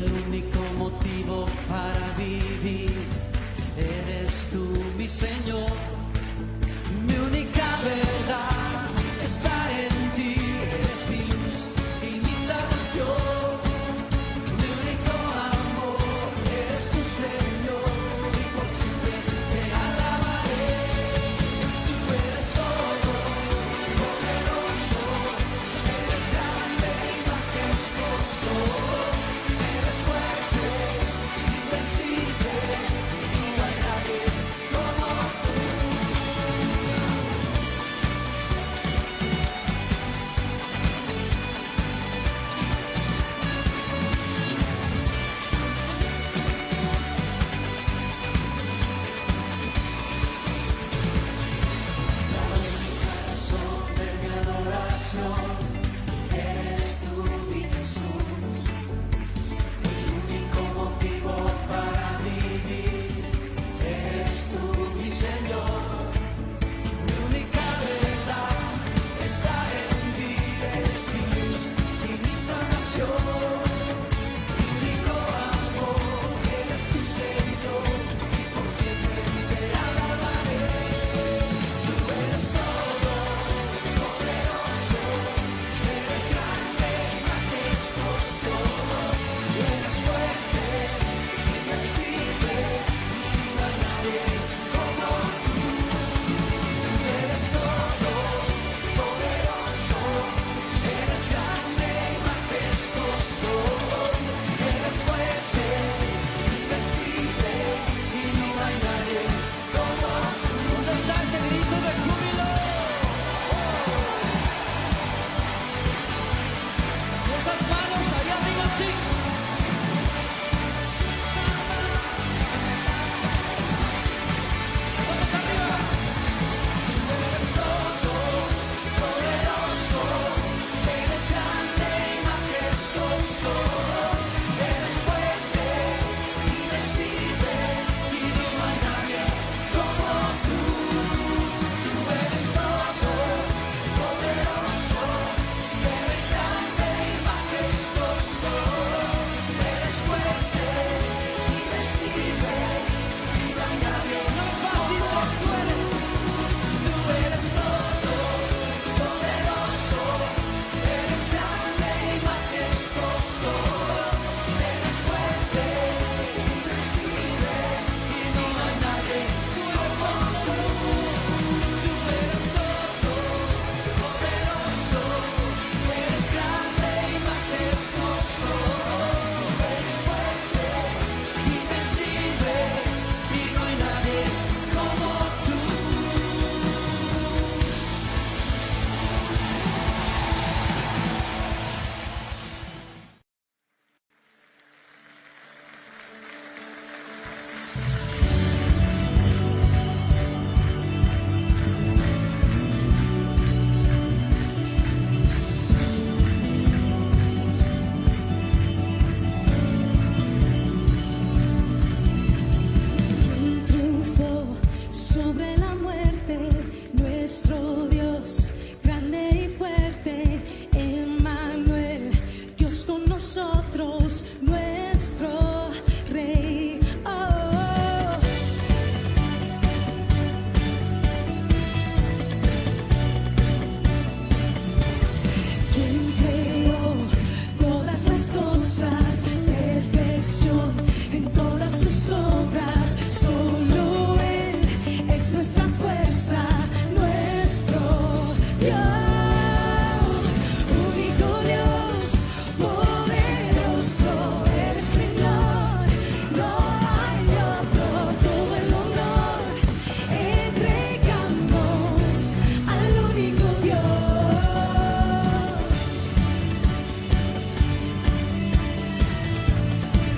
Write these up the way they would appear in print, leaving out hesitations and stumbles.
el único motivo para vivir. Eres tú, mi Señor, mi única verdad está en ti. Eres mi luz y mi salvación, mi único amor, eres tu Señor, y por siempre te alabaré. Tú eres todo poderoso, eres grande y majestuoso, eres fuerte, invencible, y no hay nadie como tú. De mi adoración, eres tú, mi Jesús, el único motivo para vivir. Eres tú, mi Señor, mi única verdad está en ti. Eres mi luz y mi salvación, mi único amor, eres tu Señor, y por siempre te alabaré. Tú eres todo poderoso, eres grande y majestuoso, eres fuerte, invencible, y no hay nadie como tú. Eres todo poderoso, eres grande y majestuoso, eres fuerte, invencible, y no hay nadie como tú. ¿Dónde está ese grito de júbilo? Esas manos ahí arriba así. Vamos arriba. Eres todo poderoso, eres grande y majestuoso, eres fuerte, invencible, y no hay nadie como tú. Tú eres todo poderoso, eres grande y majestuoso, eres fuerte, invencible, y no hay nadie. No es fácil, solo tú eres. Tú eres todo poderoso, eres grande y majestuoso, eres fuerte, invencible, y no hay nadie como tú. Tú eres todo poderoso, eres grande y majestuoso, eres fuerte, invencible, y no hay nadie como tú. ¿Quién triunfó sobre la muerte? Nuestro Dios, grande y fuerte, Emmanuel, Dios con nosotros, nuestro Rey. Oh, ¿quién creó todas las cosas? Perfección en todas sus obras. Solo Él es nuestra fuerza, nuestro Dios, único Dios, poderoso, eres Señor, no hay otro. Todo el honor entregamos al único Dios.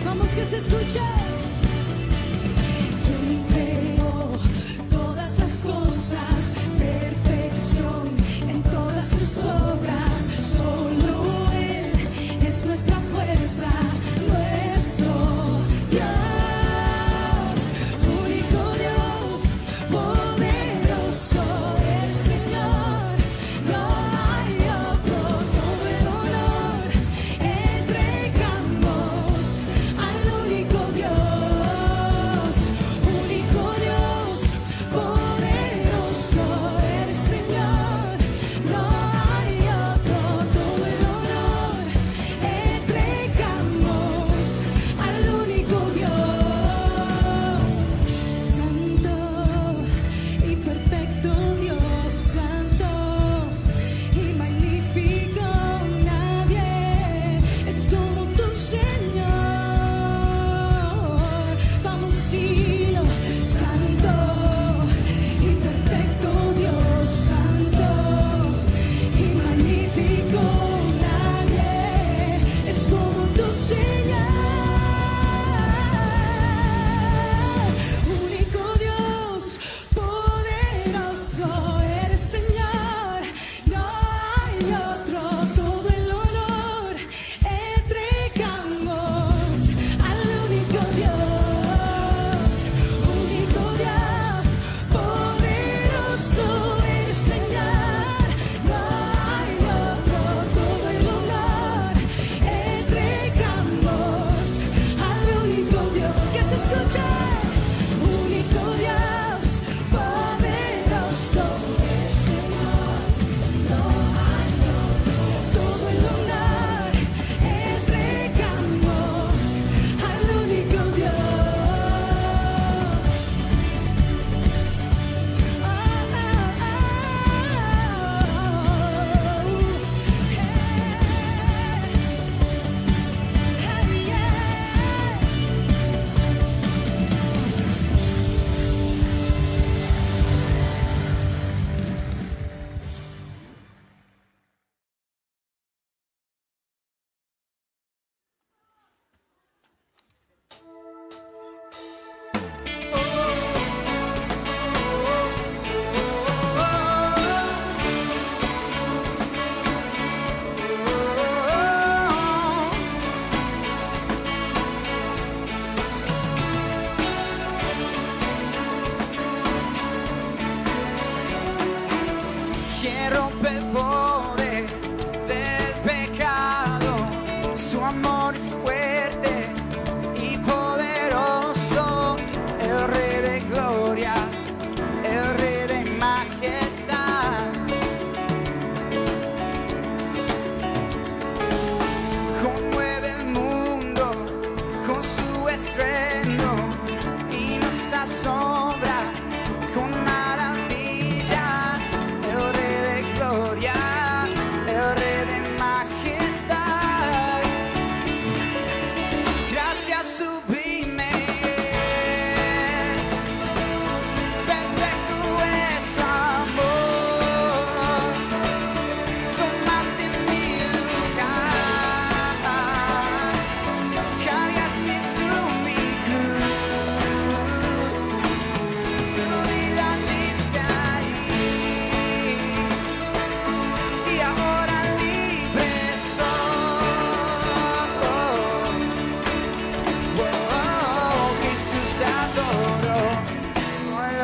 Vamos, que se escuche. ¿Quién creó todas las cosas? Perfección en todas sus obras. Solo Él es nuestra fuerza, nuestro Dios, único Dios, poderoso, el Señor, no hay otro. Todo el honor entregamos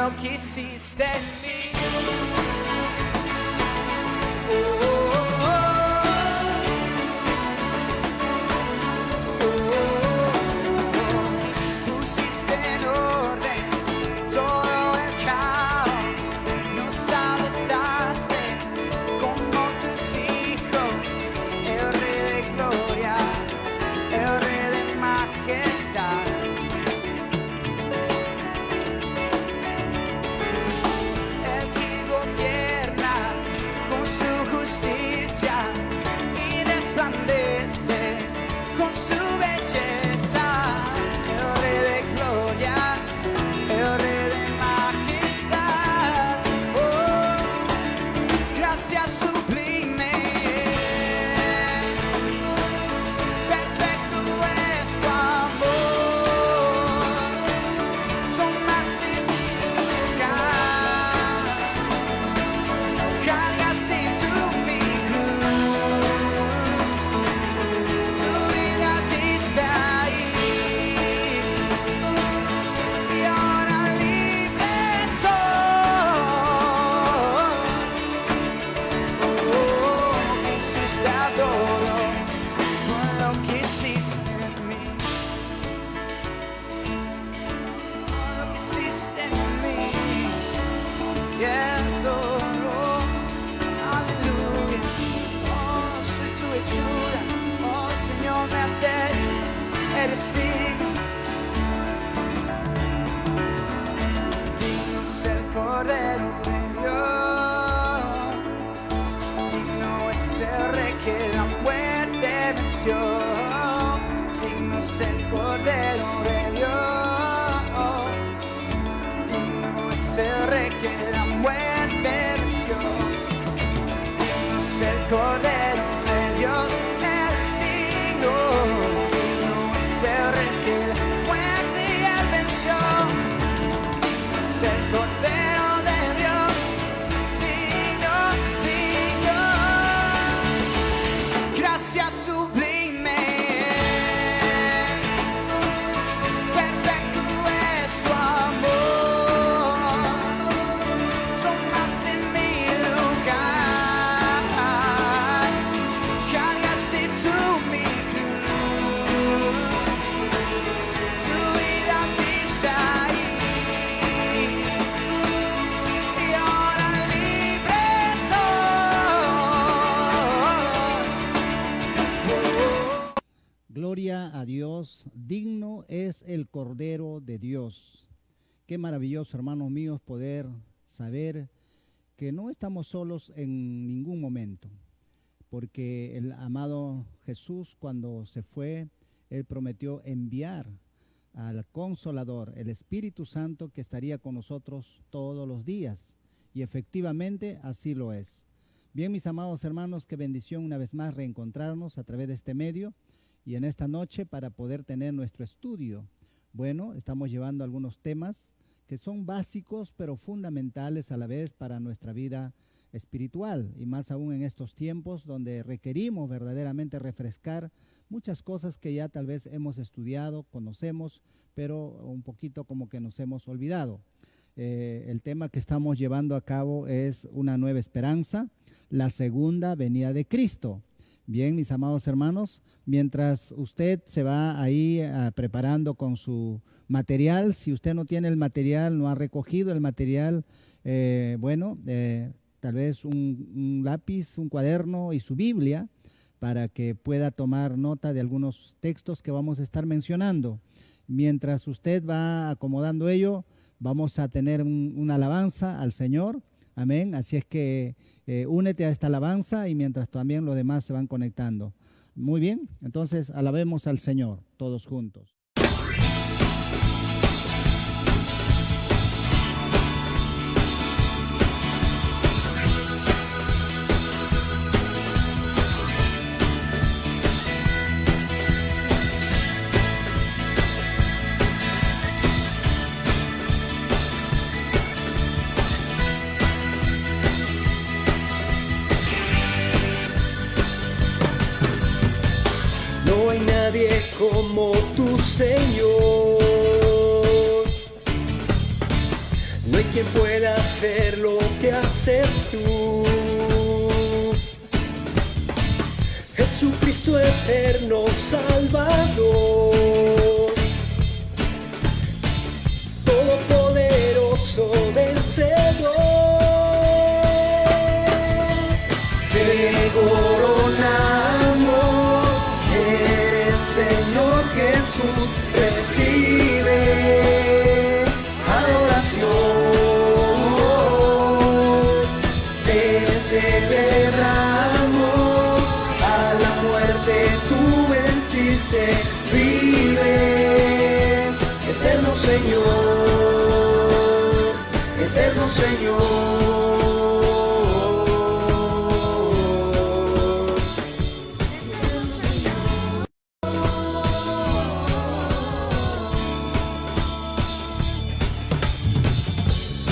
lo que hiciste en mí. Pusiste en orden todo el caos, nos adoptaste como tus hijos, el Rey de gloria, el Rey de majestad. El que gobierna con su justicia y resplandece con su belleza, el Rey de gloria, el Rey de majestad. Oh, gracias sublime, perfecto es tu amor, son más de 1000 lugares, cargaste tú mi cruz, tu vida diste ahí, y ahora libre soy. Jesús, te adoro por lo que hiciste en mí, por lo que hiciste en mí. Yes, oh, aleluya. Oh, soy tu hechura. Oh, Señor, me has hecho, eres digno. Digno es el Cordero de Dios. Digno es el Rey que la muerte venció. Digno es el Cordero de Dios. Digno es el Rey que la muerte venció. Digno es el Cordero de Dios. Él es digno. Digno es el Rey que la muerte él venció. Digno es el Cordero de Dios. Digno, digno. Gracias sublime. Perfecto es tu amor, son más de 1000 lugares, cargaste tú mi cruz, tu vida diste ahí, y ahora libre soy. Gloria a Dios, digno es el Cordero de Dios. Qué maravilloso, hermanos míos, poder saber que no estamos solos en ningún momento, porque el amado Jesús, cuando se fue, Él prometió enviar al Consolador, el Espíritu Santo, que estaría con nosotros todos los días, y efectivamente así lo es. Bien, mis amados hermanos, qué bendición una vez más reencontrarnos a través de este medio, y en esta noche para poder tener nuestro estudio. Bueno, estamos llevando algunos temas que son básicos pero fundamentales a la vez para nuestra vida espiritual, y más aún en estos tiempos donde requerimos verdaderamente refrescar muchas cosas que ya tal vez hemos estudiado, conocemos, pero un poquito como que nos hemos olvidado. El tema que estamos llevando a cabo es una nueva esperanza, la segunda venida de Cristo. Bien, mis amados hermanos, mientras usted se va ahí preparando con su material, si usted no tiene el material, no ha recogido el material, tal vez un lápiz, un cuaderno y su Biblia, para que pueda tomar nota de algunos textos que vamos a estar mencionando. Mientras usted va acomodando ello, vamos a tener una alabanza al Señor. Amén. Así es que únete a esta alabanza y mientras también los demás se van conectando. Muy bien, entonces alabemos al Señor todos juntos. No hay nadie como tu Señor. No hay quien pueda hacer lo que haces tú. Jesucristo eterno Salvador, todopoderoso vencedor. Te coronamos, eres Señor Jesús, recibe adoración. Te celebramos, a la muerte tú venciste, vives, eterno Señor, eterno Señor.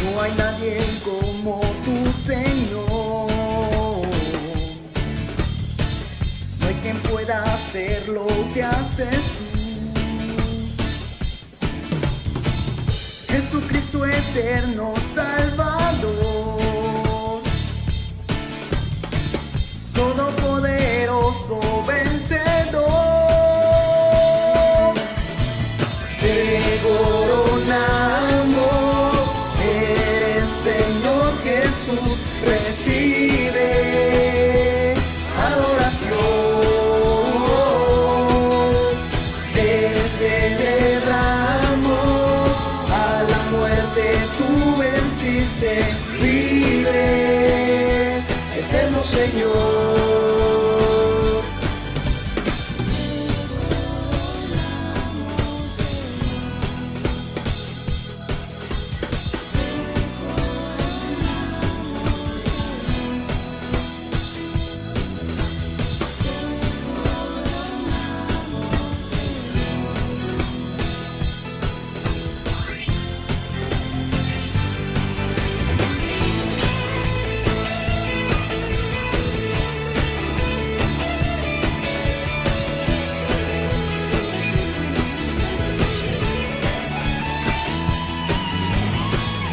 No hay nadie como tu Señor. No hay quien pueda hacer lo que haces tú. Jesucristo eterno Salvador, todopoderoso vencedor. Te coronamos, Señor Jesús, recibe adoración. Te celebramos, a la muerte tú venciste, vives, eterno Señor.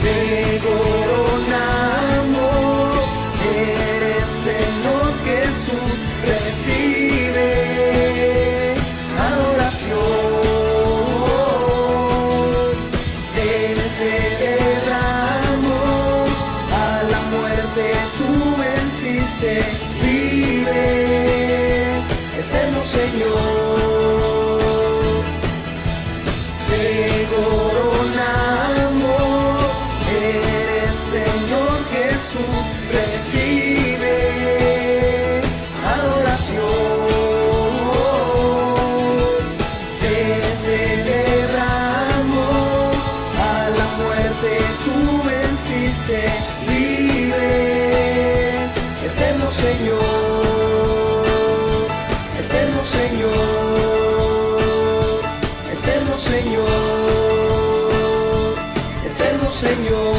Te coronamos, eres Señor Jesús, recibe adoración. Te celebramos, a la muerte tú venciste, vives, eterno Señor. Te coronamos, eres Señor Jesús, recibe adoración. Te celebramos, a la muerte tú venciste, vives, eterno Señor, eterno Señor, eterno Señor, eterno Señor.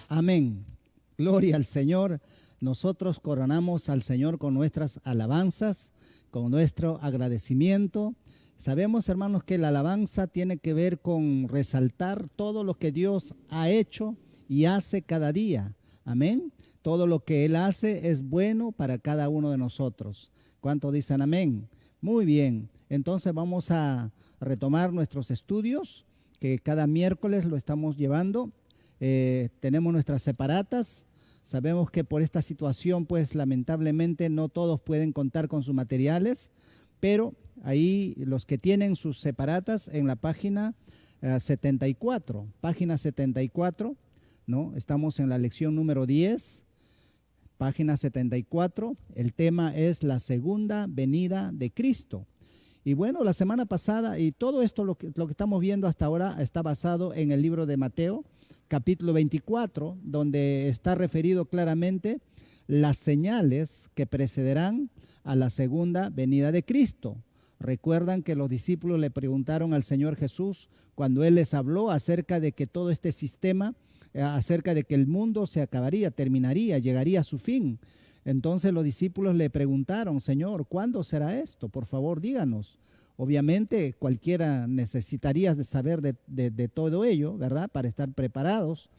Amén. Gloria al Señor. Nosotros coronamos al Señor con nuestras alabanzas, con nuestro agradecimiento. Sabemos, hermanos, que la alabanza tiene que ver con resaltar todo lo que Dios ha hecho y hace cada día. Amén. Todo lo que Él hace es bueno para cada uno de nosotros. ¿Cuántos dicen amén? Muy bien. Entonces vamos a retomar nuestros estudios, que cada miércoles lo estamos llevando. Tenemos nuestras separatas. Sabemos que por esta situación, pues lamentablemente no todos pueden contar con sus materiales, pero ahí los que tienen sus separatas en la página 74, ¿no? Estamos en la lección número 10, página 74. El tema es la segunda venida de Cristo. Y bueno, la semana pasada, y todo esto, lo que estamos viendo hasta ahora, está basado en el libro de Mateo, capítulo 24, donde está referido claramente las señales que precederán a la segunda venida de Cristo. Recuerdan que los discípulos le preguntaron al Señor Jesús cuando Él les habló acerca de que todo este sistema, acerca de que el mundo se acabaría, terminaría, llegaría a su fin. Entonces los discípulos le preguntaron: Señor, ¿cuándo será esto? Por favor, díganos. Obviamente cualquiera necesitaría de saber de todo ello, ¿verdad? Para estar preparados.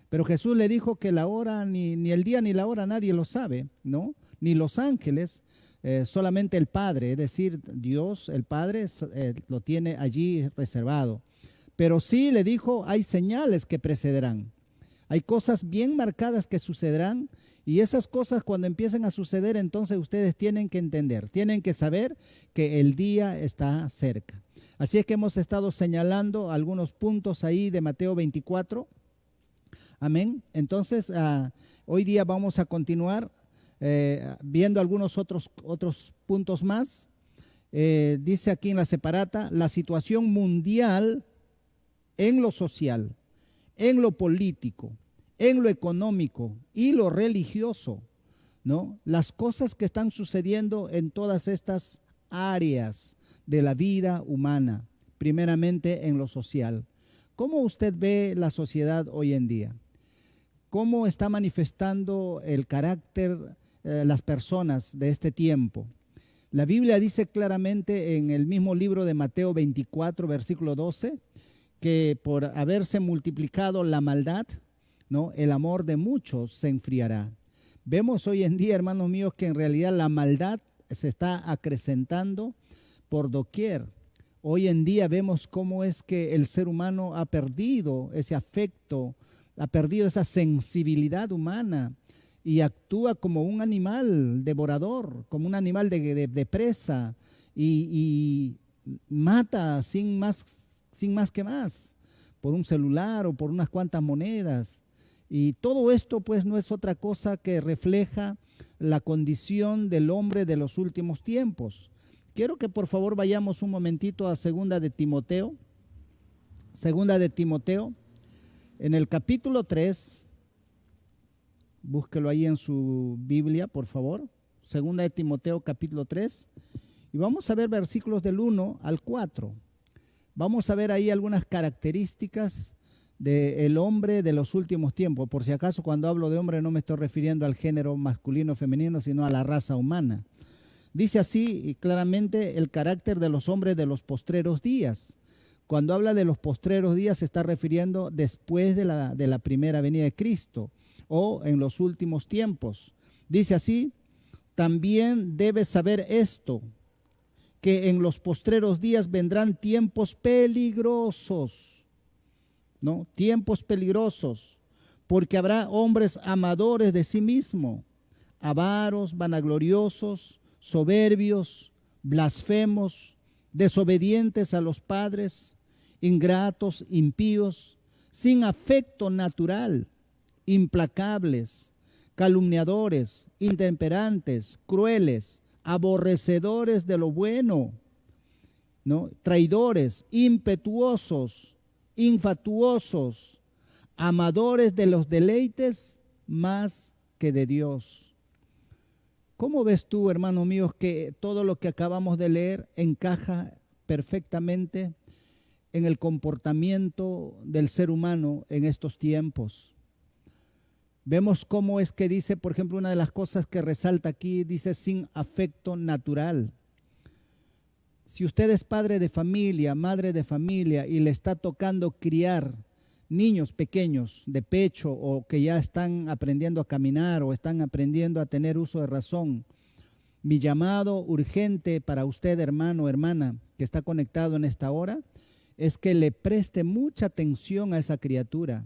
Pero Jesús le dijo que la hora, ni el día ni la hora nadie lo sabe, ¿no? Ni los ángeles, solamente el Padre, es decir, Dios, el Padre, lo tiene allí reservado. Pero sí le dijo, hay señales que precederán. Hay cosas bien marcadas que sucederán, y esas cosas cuando empiecen a suceder, entonces ustedes tienen que entender, tienen que saber que el día está cerca. Así es que hemos estado señalando algunos puntos ahí de Mateo 24. Amén. Entonces, hoy día vamos a continuar viendo algunos otros puntos más. Dice aquí en la separata, la situación mundial en lo social, en lo político, en lo económico y lo religioso, ¿no? Las cosas que están sucediendo en todas estas áreas de la vida humana, primeramente en lo social. ¿Cómo usted ve la sociedad hoy en día? ¿Cómo está manifestando el carácter las personas de este tiempo? La Biblia dice claramente en el mismo libro de Mateo 24, versículo 12, que por haberse multiplicado la maldad, ¿no?, el amor de muchos se enfriará. Vemos hoy en día, hermanos míos, que en realidad la maldad se está acrecentando por doquier. Hoy en día vemos cómo es que el ser humano ha perdido ese afecto, ha perdido esa sensibilidad humana y actúa como un animal devorador, como un animal de presa y mata sin más que más, por un celular o por unas cuantas monedas. Y todo esto pues no es otra cosa que refleja la condición del hombre de los últimos tiempos. Quiero que por favor vayamos un momentito a Segunda de Timoteo, en el capítulo 3, búsquelo ahí en su Biblia, por favor. Segunda de Timoteo, capítulo 3, y vamos a ver versículos del 1 al 4. Vamos a ver ahí algunas características del hombre de los últimos tiempos. Por si acaso, cuando hablo de hombre no me estoy refiriendo al género masculino o femenino, sino a la raza humana. Dice así claramente el carácter de los hombres de los postreros días. Cuando habla de los postreros días se está refiriendo después de la primera venida de Cristo o en los últimos tiempos. Dice así, también debes saber esto, que en los postreros días vendrán tiempos peligrosos, ¿no? Tiempos peligrosos, porque habrá hombres amadores de sí mismo, avaros, vanagloriosos, soberbios, blasfemos, desobedientes a los padres, ingratos, impíos, sin afecto natural, implacables, calumniadores, intemperantes, crueles, aborrecedores de lo bueno, ¿no? Traidores, impetuosos, infatuosos, amadores de los deleites más que de Dios. ¿Cómo ves tú, hermano mío, que todo lo que acabamos de leer encaja perfectamente en el comportamiento del ser humano en estos tiempos? Vemos cómo es que dice, por ejemplo, una de las cosas que resalta aquí, dice sin afecto natural. Si usted es padre de familia, madre de familia y le está tocando criar niños pequeños de pecho o que ya están aprendiendo a caminar o están aprendiendo a tener uso de razón, mi llamado urgente para usted, hermano o hermana, que está conectado en esta hora, es que le preste mucha atención a esa criatura.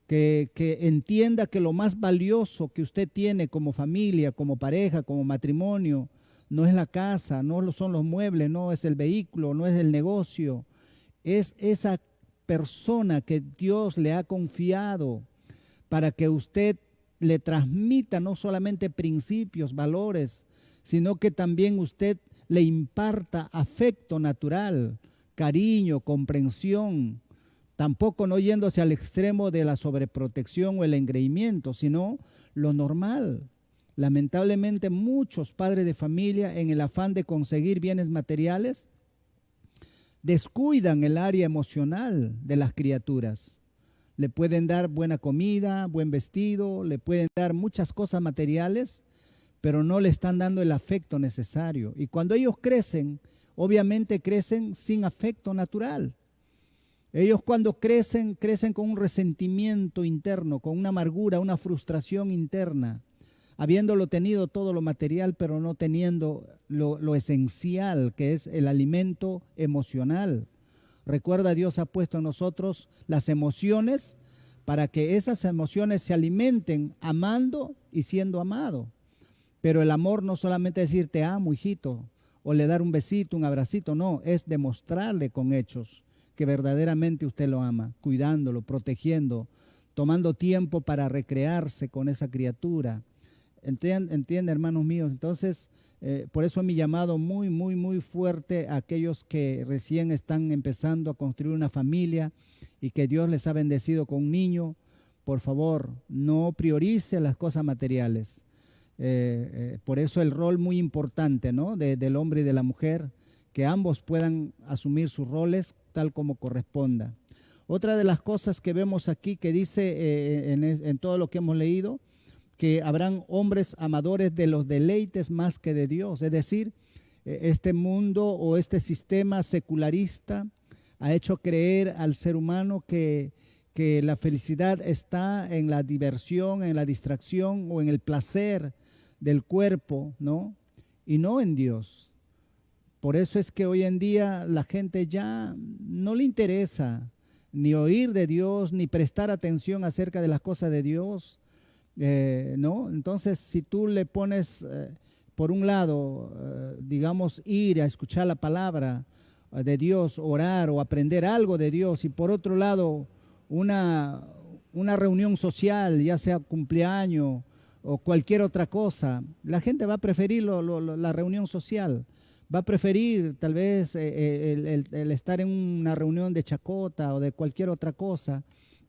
Que entienda que lo más valioso que usted tiene como familia, como pareja, como matrimonio, no es la casa, no son los muebles, no es el vehículo, no es el negocio, es esa persona que Dios le ha confiado para que usted le transmita no solamente principios, valores, sino que también usted le imparta afecto natural, cariño, comprensión. Tampoco no yéndose al extremo de la sobreprotección o el engreimiento, sino lo normal. Lamentablemente muchos padres de familia en el afán de conseguir bienes materiales descuidan el área emocional de las criaturas. Le pueden dar buena comida, buen vestido, le pueden dar muchas cosas materiales, pero no le están dando el afecto necesario. Y cuando ellos crecen, obviamente crecen sin afecto natural. Ellos cuando crecen, crecen con un resentimiento interno, con una amargura, una frustración interna, habiéndolo tenido todo lo material, pero no teniendo lo esencial, que es el alimento emocional. Recuerda, Dios ha puesto en nosotros las emociones para que esas emociones se alimenten amando y siendo amado. Pero el amor no solamente es decir te amo, hijito, o le dar un besito, un abracito, no, es demostrarle con hechos que verdaderamente usted lo ama, cuidándolo, protegiendo, tomando tiempo para recrearse con esa criatura. ¿Entiende, hermanos míos? Entonces, por eso es mi llamado muy, muy, muy fuerte a aquellos que recién están empezando a construir una familia y que Dios les ha bendecido con un niño. Por favor, no priorice las cosas materiales. Por eso el rol muy importante, ¿no? del hombre y de la mujer, que ambos puedan asumir sus roles tal como corresponda. Otra de las cosas que vemos aquí que dice en todo lo que hemos leído, que habrán hombres amadores de los deleites más que de Dios. Es decir, este mundo o este sistema secularista ha hecho creer al ser humano que la felicidad está en la diversión, en la distracción o en el placer del cuerpo, ¿no? Y no en Dios. Por eso es que hoy en día la gente ya no le interesa ni oír de Dios, ni prestar atención acerca de las cosas de Dios, ¿no? Entonces, si tú le pones, por un lado, digamos, ir a escuchar la palabra de Dios, orar o aprender algo de Dios, y por otro lado, una reunión social, ya sea cumpleaños o cualquier otra cosa, la gente va a preferir la reunión social. Va a preferir tal vez el estar en una reunión de chacota o de cualquier otra cosa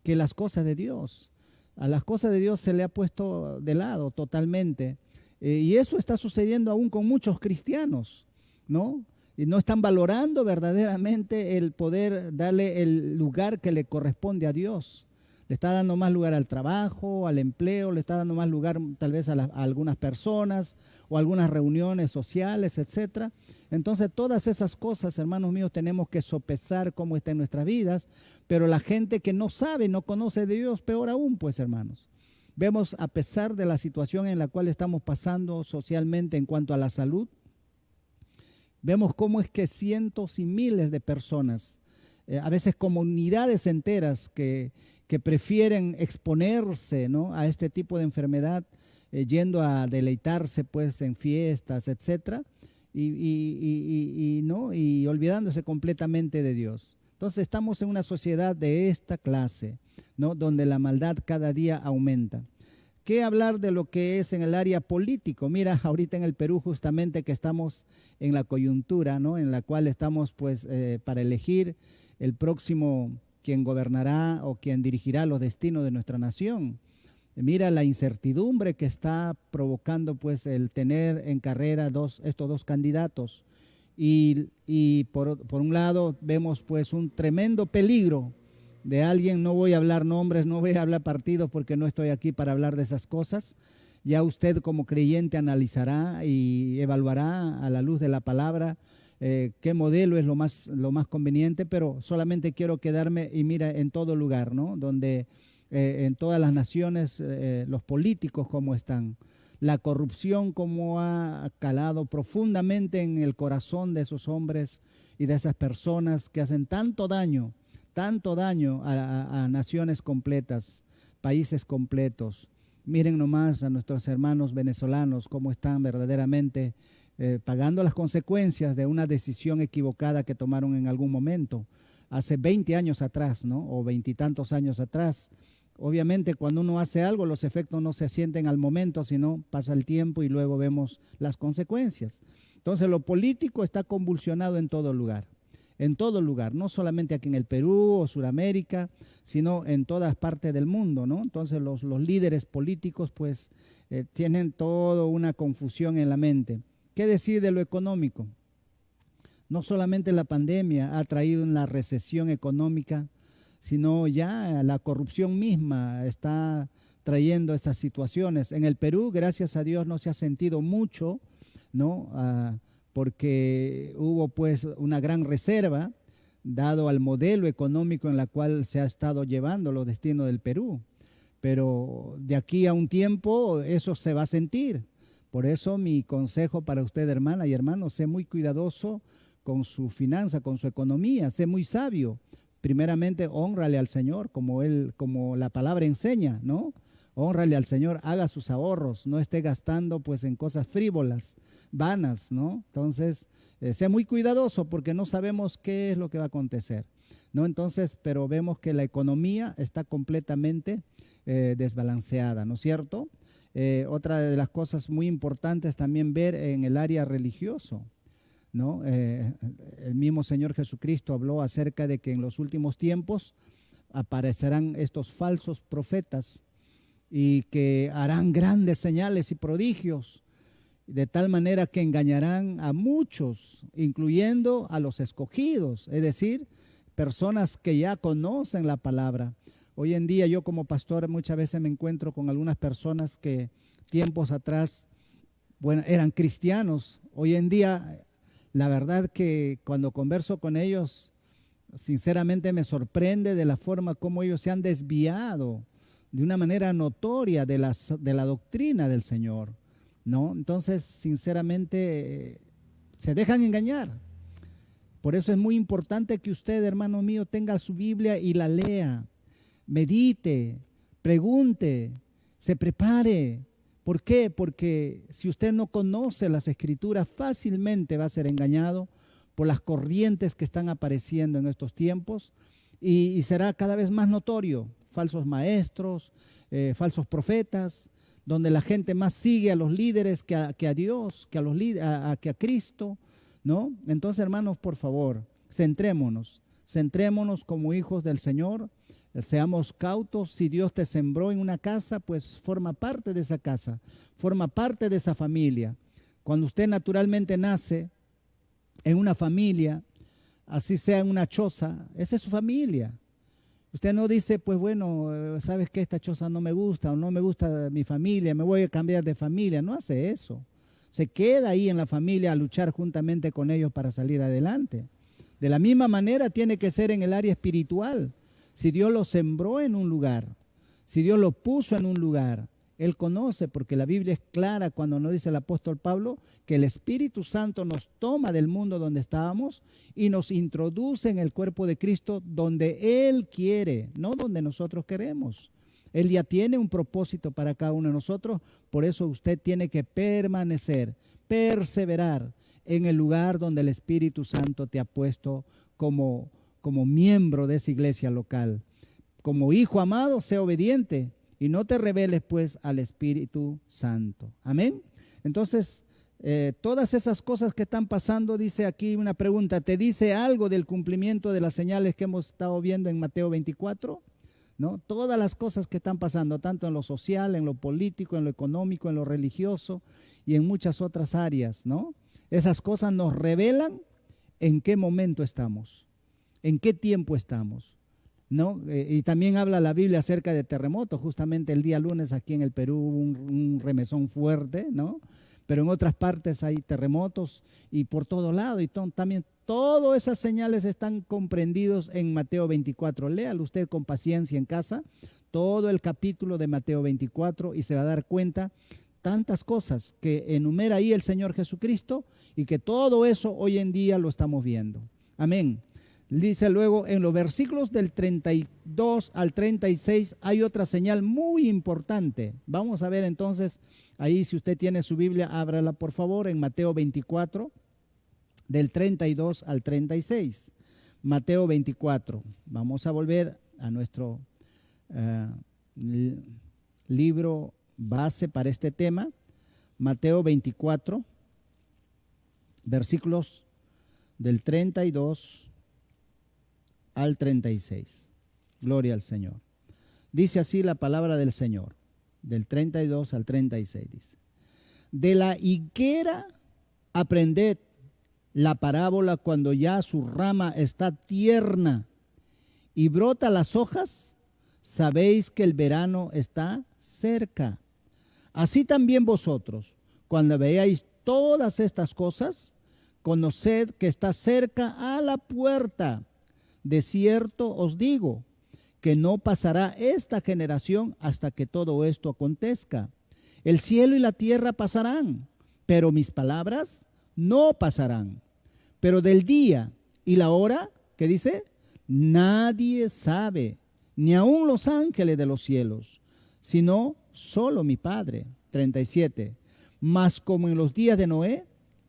que las cosas de Dios. A las cosas de Dios se le ha puesto de lado totalmente. Y eso está sucediendo aún con muchos cristianos, ¿no? Y no están valorando verdaderamente el poder darle el lugar que le corresponde a Dios. Le está dando más lugar al trabajo, al empleo, le está dando más lugar tal vez a algunas personas o algunas reuniones sociales, etcétera. Entonces, todas esas cosas, hermanos míos, tenemos que sopesar cómo está en nuestras vidas, pero la gente que no sabe, no conoce de Dios, peor aún, pues, hermanos. Vemos, a pesar de la situación en la cual estamos pasando socialmente en cuanto a la salud, vemos cómo es que cientos y miles de personas, a veces comunidades enteras que prefieren exponerse, ¿no?, a este tipo de enfermedad, yendo a deleitarse pues en fiestas, etcétera, y olvidándose completamente de Dios. Entonces estamos en una sociedad de esta clase, ¿no?, donde la maldad cada día aumenta. ¿Qué hablar de lo que es en el área político? Mira, ahorita en el Perú justamente que estamos en la coyuntura, ¿no?, en la cual estamos pues para elegir el próximo quien gobernará o quien dirigirá los destinos de nuestra nación. Mira la incertidumbre que está provocando pues el tener en carrera estos dos candidatos. Y por un lado vemos pues un tremendo peligro de alguien, no voy a hablar nombres, no voy a hablar partidos porque no estoy aquí para hablar de esas cosas. Ya usted como creyente analizará y evaluará a la luz de la palabra qué modelo es lo más conveniente, pero solamente quiero quedarme, y mira, en todo lugar, ¿no?, donde en todas las naciones, los políticos cómo están, la corrupción cómo ha calado profundamente en el corazón de esos hombres y de esas personas que hacen tanto daño a naciones completas, países completos. Miren nomás a nuestros hermanos venezolanos cómo están verdaderamente pagando las consecuencias de una decisión equivocada que tomaron en algún momento, hace 20 años atrás, ¿no?, o 20 y tantos años atrás. Obviamente cuando uno hace algo, los efectos no se sienten al momento, sino pasa el tiempo y luego vemos las consecuencias. Entonces lo político está convulsionado en todo lugar, no solamente aquí en el Perú o Sudamérica, sino en todas partes del mundo, ¿no? Entonces los líderes políticos pues tienen toda una confusión en la mente. ¿Qué decir de lo económico? No solamente la pandemia ha traído una recesión económica, sino ya la corrupción misma está trayendo estas situaciones. En el Perú, gracias a Dios, no se ha sentido mucho, ¿no?, porque hubo pues una gran reserva dado al modelo económico en la cual se ha estado llevando los destinos del Perú. Pero de aquí a un tiempo eso se va a sentir. Por eso mi consejo para usted, hermana y hermano, sé muy cuidadoso con su finanza, con su economía, sé muy sabio. Primeramente, hónrale al Señor, como la palabra enseña, ¿no? Hónrale al Señor, haga sus ahorros, no esté gastando pues en cosas frívolas, vanas, ¿no? Entonces, sé muy cuidadoso porque no sabemos qué es lo que va a acontecer, ¿no? Entonces, pero vemos que la economía está completamente desbalanceada, ¿no es cierto? Otra de las cosas muy importantes también ver en el área religioso, ¿no? El mismo Señor Jesucristo habló acerca de que en los últimos tiempos aparecerán estos falsos profetas y que harán grandes señales y prodigios, de tal manera que engañarán a muchos, incluyendo a los escogidos, es decir, personas que ya conocen la palabra. Hoy en día yo como pastor muchas veces me encuentro con algunas personas que tiempos atrás, bueno, eran cristianos. Hoy en día, la verdad que cuando converso con ellos, sinceramente me sorprende de la forma como ellos se han desviado de una manera notoria de la doctrina del Señor, ¿no? Entonces, sinceramente, se dejan engañar. Por eso es muy importante que usted, hermano mío, tenga su Biblia y la lea, medite, pregunte, se prepare. ¿Por qué? Porque si usted no conoce las Escrituras, fácilmente va a ser engañado por las corrientes que están apareciendo en estos tiempos y será cada vez más notorio. Falsos maestros, falsos profetas, donde la gente más sigue a los líderes que a Dios, que a Cristo, ¿no? Entonces, hermanos, por favor, centrémonos como hijos del Señor, seamos cautos. Si Dios te sembró en una casa, pues forma parte de esa casa, forma parte de esa familia. Cuando usted naturalmente nace en una familia, así sea en una choza, esa es su familia. Usted no dice, pues bueno, sabes que esta choza no me gusta o no me gusta mi familia, me voy a cambiar de familia. No hace eso. Se queda ahí en la familia a luchar juntamente con ellos para salir adelante. De la misma manera tiene que ser en el área espiritual. Si Dios lo sembró en un lugar, si Dios lo puso en un lugar, Él conoce, porque la Biblia es clara cuando nos dice el apóstol Pablo que el Espíritu Santo nos toma del mundo donde estábamos y nos introduce en el cuerpo de Cristo donde Él quiere, no donde nosotros queremos. Él ya tiene un propósito para cada uno de nosotros, por eso usted tiene que permanecer, perseverar en el lugar donde el Espíritu Santo te ha puesto como miembro de esa iglesia local. Como hijo amado, sé obediente y no te rebeles pues al Espíritu Santo. Amén. Entonces, todas esas cosas que están pasando, dice aquí una pregunta, ¿te dice algo del cumplimiento de las señales que hemos estado viendo en Mateo 24? ¿No? Todas las cosas que están pasando, tanto en lo social, en lo político, en lo económico, en lo religioso y en muchas otras áreas, ¿no? Esas cosas nos revelan en qué momento estamos, en qué tiempo estamos, ¿no? Y también habla la Biblia acerca de terremotos. Justamente el día lunes aquí en el Perú hubo un remesón fuerte, ¿no? Pero en otras partes hay terremotos y por todo lado. Y también todas esas señales están comprendidos en Mateo 24. Léalo usted con paciencia en casa, todo el capítulo de Mateo 24 y se va a dar cuenta tantas cosas que enumera ahí el Señor Jesucristo y que todo eso hoy en día lo estamos viendo. Amén. Dice luego en los versículos del 32 al 36 hay otra señal muy importante. Vamos a ver entonces, ahí si usted tiene su Biblia, ábrala por favor en Mateo 24, del 32 al 36. Mateo 24. Vamos a volver a nuestro libro base para este tema. Mateo 24, versículos del 32 al 36. Gloria al Señor. Dice así la palabra del Señor, del 32 al 36 dice: de la higuera aprended la parábola cuando ya su rama está tierna y brota las hojas, sabéis que el verano está cerca. Así también vosotros, cuando veáis todas estas cosas, conoced que está cerca a la puerta. De cierto os digo, que no pasará esta generación hasta que todo esto acontezca. El cielo y la tierra pasarán, pero mis palabras no pasarán. Pero del día y la hora, ¿qué dice? Nadie sabe, ni aun los ángeles de los cielos, sino solo mi Padre. 37. Mas como en los días de Noé,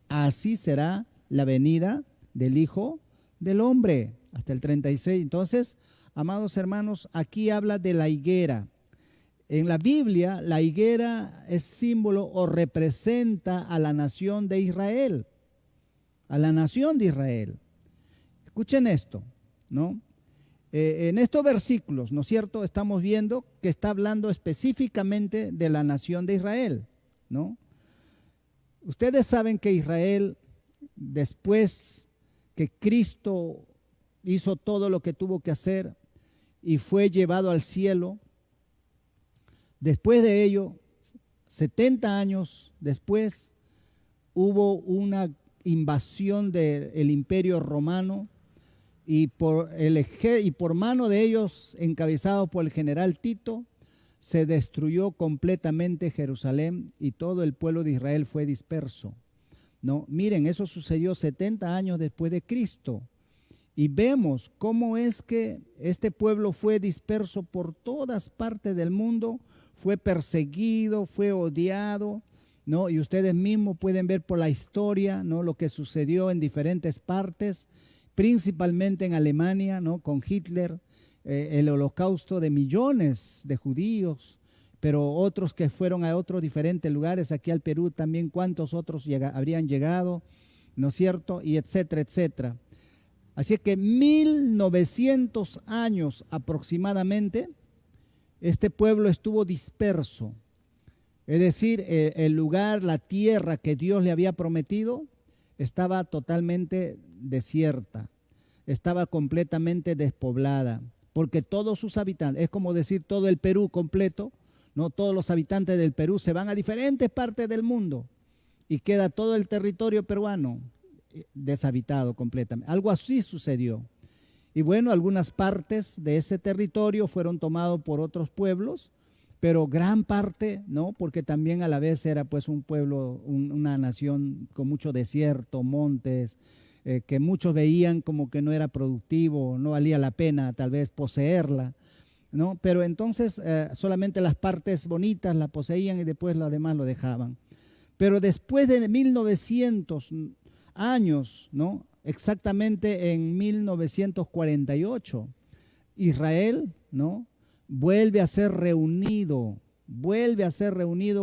así será la venida del Hijo del Hombre. Hasta el 36. Entonces, amados hermanos, aquí habla de la higuera. En la Biblia, la higuera es símbolo o representa a la nación de Israel. A la nación de Israel. Escuchen esto, ¿no? En estos versículos, ¿no es cierto? Estamos viendo que está hablando específicamente de la nación de Israel, ¿no? Ustedes saben que Israel, después que Cristo hizo todo lo que tuvo que hacer y fue llevado al cielo, después de ello, 70 años después, hubo una invasión del imperio romano y por mano de ellos, encabezado por el general Tito, se destruyó completamente Jerusalén y todo el pueblo de Israel fue disperso, ¿no? Miren, eso sucedió 70 años después de Cristo. Y vemos cómo es que este pueblo fue disperso por todas partes del mundo, fue perseguido, fue odiado, ¿no? Y ustedes mismos pueden ver por la historia, ¿no?, lo que sucedió en diferentes partes, principalmente en Alemania, ¿no?, con Hitler, el holocausto de millones de judíos, pero otros que fueron a otros diferentes lugares, aquí al Perú también, cuántos otros habrían llegado, ¿no es cierto? Y etcétera, etcétera. Así que 1900 años aproximadamente, este pueblo estuvo disperso. Es decir, el lugar, la tierra que Dios le había prometido, estaba totalmente desierta, estaba completamente despoblada, porque todos sus habitantes, es como decir todo el Perú completo, ¿no? Todos los habitantes del Perú se van a diferentes partes del mundo y queda todo el territorio peruano deshabitado completamente. Algo así sucedió. Y bueno, algunas partes de ese territorio fueron tomados por otros pueblos, pero gran parte, ¿no? Porque también a la vez era pues un pueblo, una nación con mucho desierto, montes, que muchos veían como que no era productivo, no valía la pena tal vez poseerla, ¿no? Pero entonces solamente las partes bonitas la poseían y después lo demás lo dejaban. Pero después de 1900 años, ¿no?, exactamente en 1948, Israel, ¿no?, vuelve a ser reunido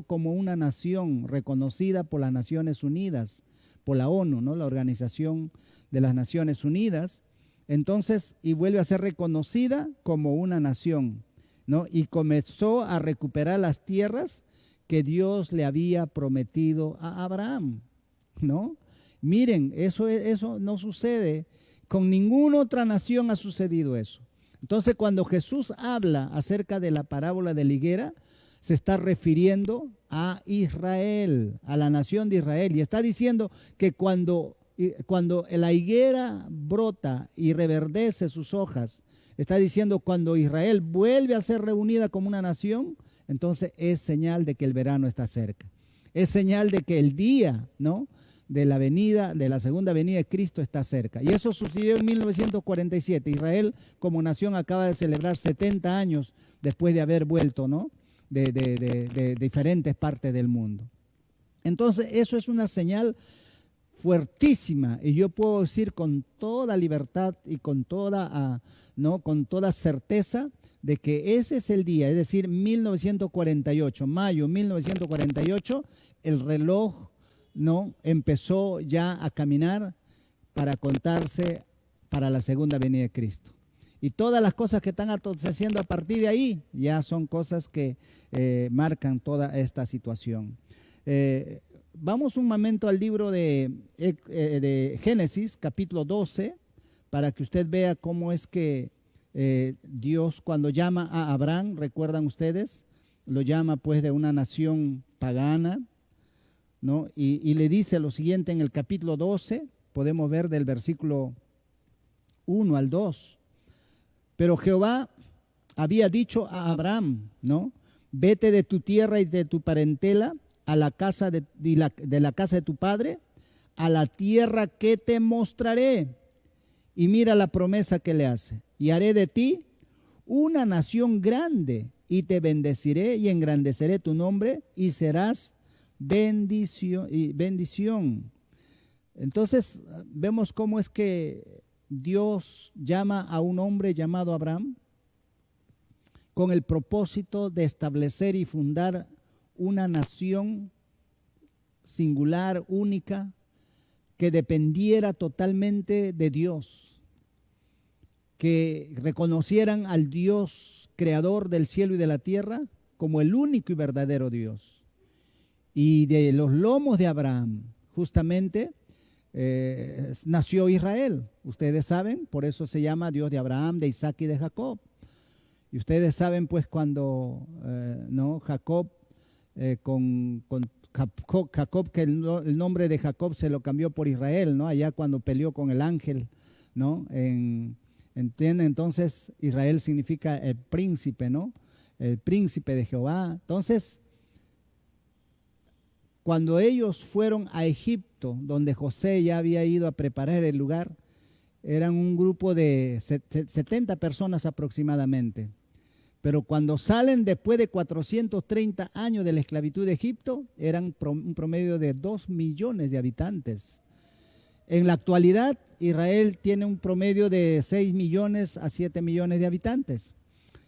como una nación reconocida por las Naciones Unidas, por la ONU, ¿no?, la Organización de las Naciones Unidas. Entonces, y vuelve a ser reconocida como una nación, ¿no? Y comenzó a recuperar las tierras que Dios le había prometido a Abraham, ¿no? Miren, eso no sucede, con ninguna otra nación ha sucedido eso. Entonces, cuando Jesús habla acerca de la parábola de la higuera, se está refiriendo a Israel, a la nación de Israel, y está diciendo que cuando la higuera brota y reverdece sus hojas, está diciendo cuando Israel vuelve a ser reunida como una nación, entonces es señal de que el verano está cerca. Es señal de que el día, ¿no?, de la venida, de la segunda venida de Cristo está cerca. Y eso sucedió en 1947. Israel como nación acaba de celebrar 70 años después de haber vuelto, ¿no?, de diferentes partes del mundo. Entonces eso es una señal fuertísima, y yo puedo decir con toda libertad y con toda certeza de que ese es el día, es decir, 1948, mayo 1948, el reloj, ¿no?, empezó ya a caminar para contarse para la segunda venida de Cristo. Y todas las cosas que están aconteciendo a partir de ahí ya son cosas que marcan toda esta situación. Vamos un momento al libro de Génesis, capítulo 12, para que usted vea cómo es que Dios, cuando llama a Abraham, recuerdan ustedes, lo llama pues de una nación pagana, ¿no? Y le dice lo siguiente en el capítulo 12, podemos ver del versículo 1 al 2. Pero Jehová había dicho a Abraham, ¿no? Vete de tu tierra y de tu parentela a la casa de la casa de tu padre, a la tierra que te mostraré. Y mira la promesa que le hace. Y haré de ti una nación grande, y te bendeciré y engrandeceré tu nombre, y serás bendición. Entonces vemos cómo es que Dios llama a un hombre llamado Abraham con el propósito de establecer y fundar una nación singular, única, que dependiera totalmente de Dios, que reconocieran al Dios creador del cielo y de la tierra como el único y verdadero Dios. Y de los lomos de Abraham, justamente, nació Israel. Ustedes saben, por eso se llama Dios de Abraham, de Isaac y de Jacob. Y ustedes saben, pues, cuando ¿no? Jacob, Jacob, que el nombre de Jacob se lo cambió por Israel, ¿no? Allá cuando peleó con el ángel, ¿no? ¿Entienden? Entonces, Israel significa el príncipe, ¿no? El príncipe de Jehová. Entonces, cuando ellos fueron a Egipto, donde José ya había ido a preparar el lugar, eran un grupo de 70 personas aproximadamente. Pero cuando salen después de 430 años de la esclavitud de Egipto, eran un promedio de 2 millones de habitantes. En la actualidad, Israel tiene un promedio de 6 millones a 7 millones de habitantes.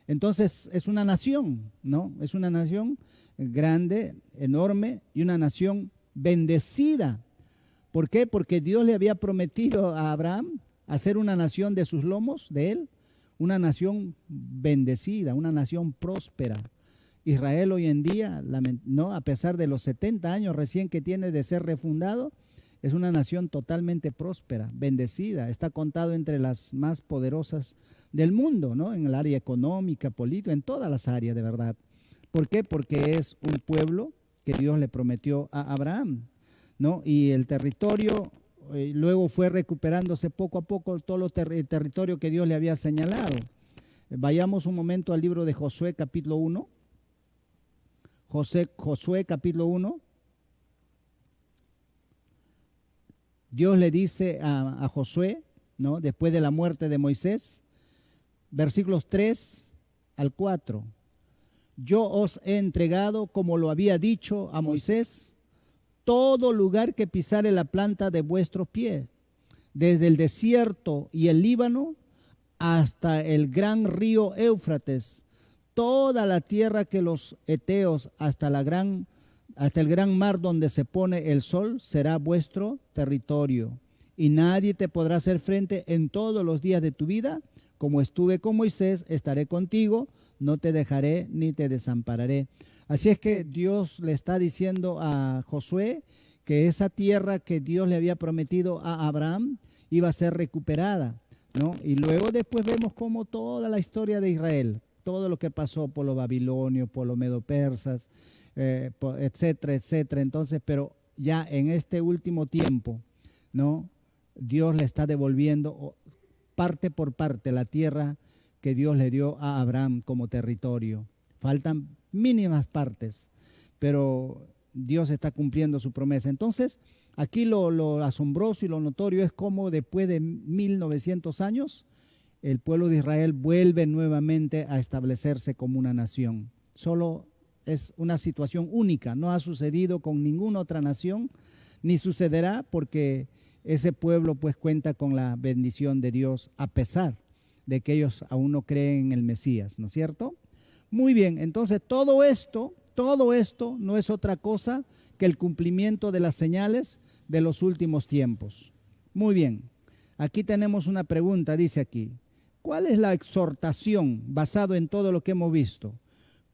Entonces, es una nación, ¿no? Es una nación grande, enorme, y una nación bendecida. ¿Por qué? Porque Dios le había prometido a Abraham hacer una nación de sus lomos, de él, una nación bendecida, una nación próspera. Israel hoy en día, no, a pesar de los 70 años recién que tiene de ser refundado, es una nación totalmente próspera, bendecida. Está contado entre las más poderosas del mundo, ¿no? En el área económica, política, en todas las áreas, de verdad. ¿Por qué? Porque es un pueblo que Dios le prometió a Abraham, ¿no? Y el territorio luego fue recuperándose poco a poco todo el territorio que Dios le había señalado. Vayamos un momento al libro de Josué capítulo 1. Josué capítulo 1. Dios le dice a Josué, ¿no? Después de la muerte de Moisés, versículos 3 al 4. Yo os he entregado, como lo había dicho a Moisés, todo lugar que pisare la planta de vuestros pies, desde el desierto y el Líbano hasta el gran río Éufrates, toda la tierra que los heteos hasta el gran mar donde se pone el sol será vuestro territorio. Y nadie te podrá hacer frente en todos los días de tu vida. Como estuve con Moisés, estaré contigo, no te dejaré ni te desampararé. Así es que Dios le está diciendo a Josué que esa tierra que Dios le había prometido a Abraham iba a ser recuperada, ¿no? Y luego después vemos cómo toda la historia de Israel, todo lo que pasó por los babilonios, por los medopersas, etcétera, etcétera. Entonces, pero ya en este último tiempo, ¿no? Dios le está devolviendo parte por parte la tierra que Dios le dio a Abraham como territorio. Faltan mínimas partes, pero Dios está cumpliendo su promesa. Entonces, aquí lo asombroso y lo notorio es cómo después de 1900 años, el pueblo de Israel vuelve nuevamente a establecerse como una nación. Solo es una situación única, no ha sucedido con ninguna otra nación, ni sucederá porque ese pueblo pues cuenta con la bendición de Dios a pesar de que ellos aún no creen en el Mesías, ¿no es cierto? Muy bien, entonces todo esto no es otra cosa que el cumplimiento de las señales de los últimos tiempos. Muy bien, aquí tenemos una pregunta, dice aquí, ¿cuál es la exhortación basado en todo lo que hemos visto?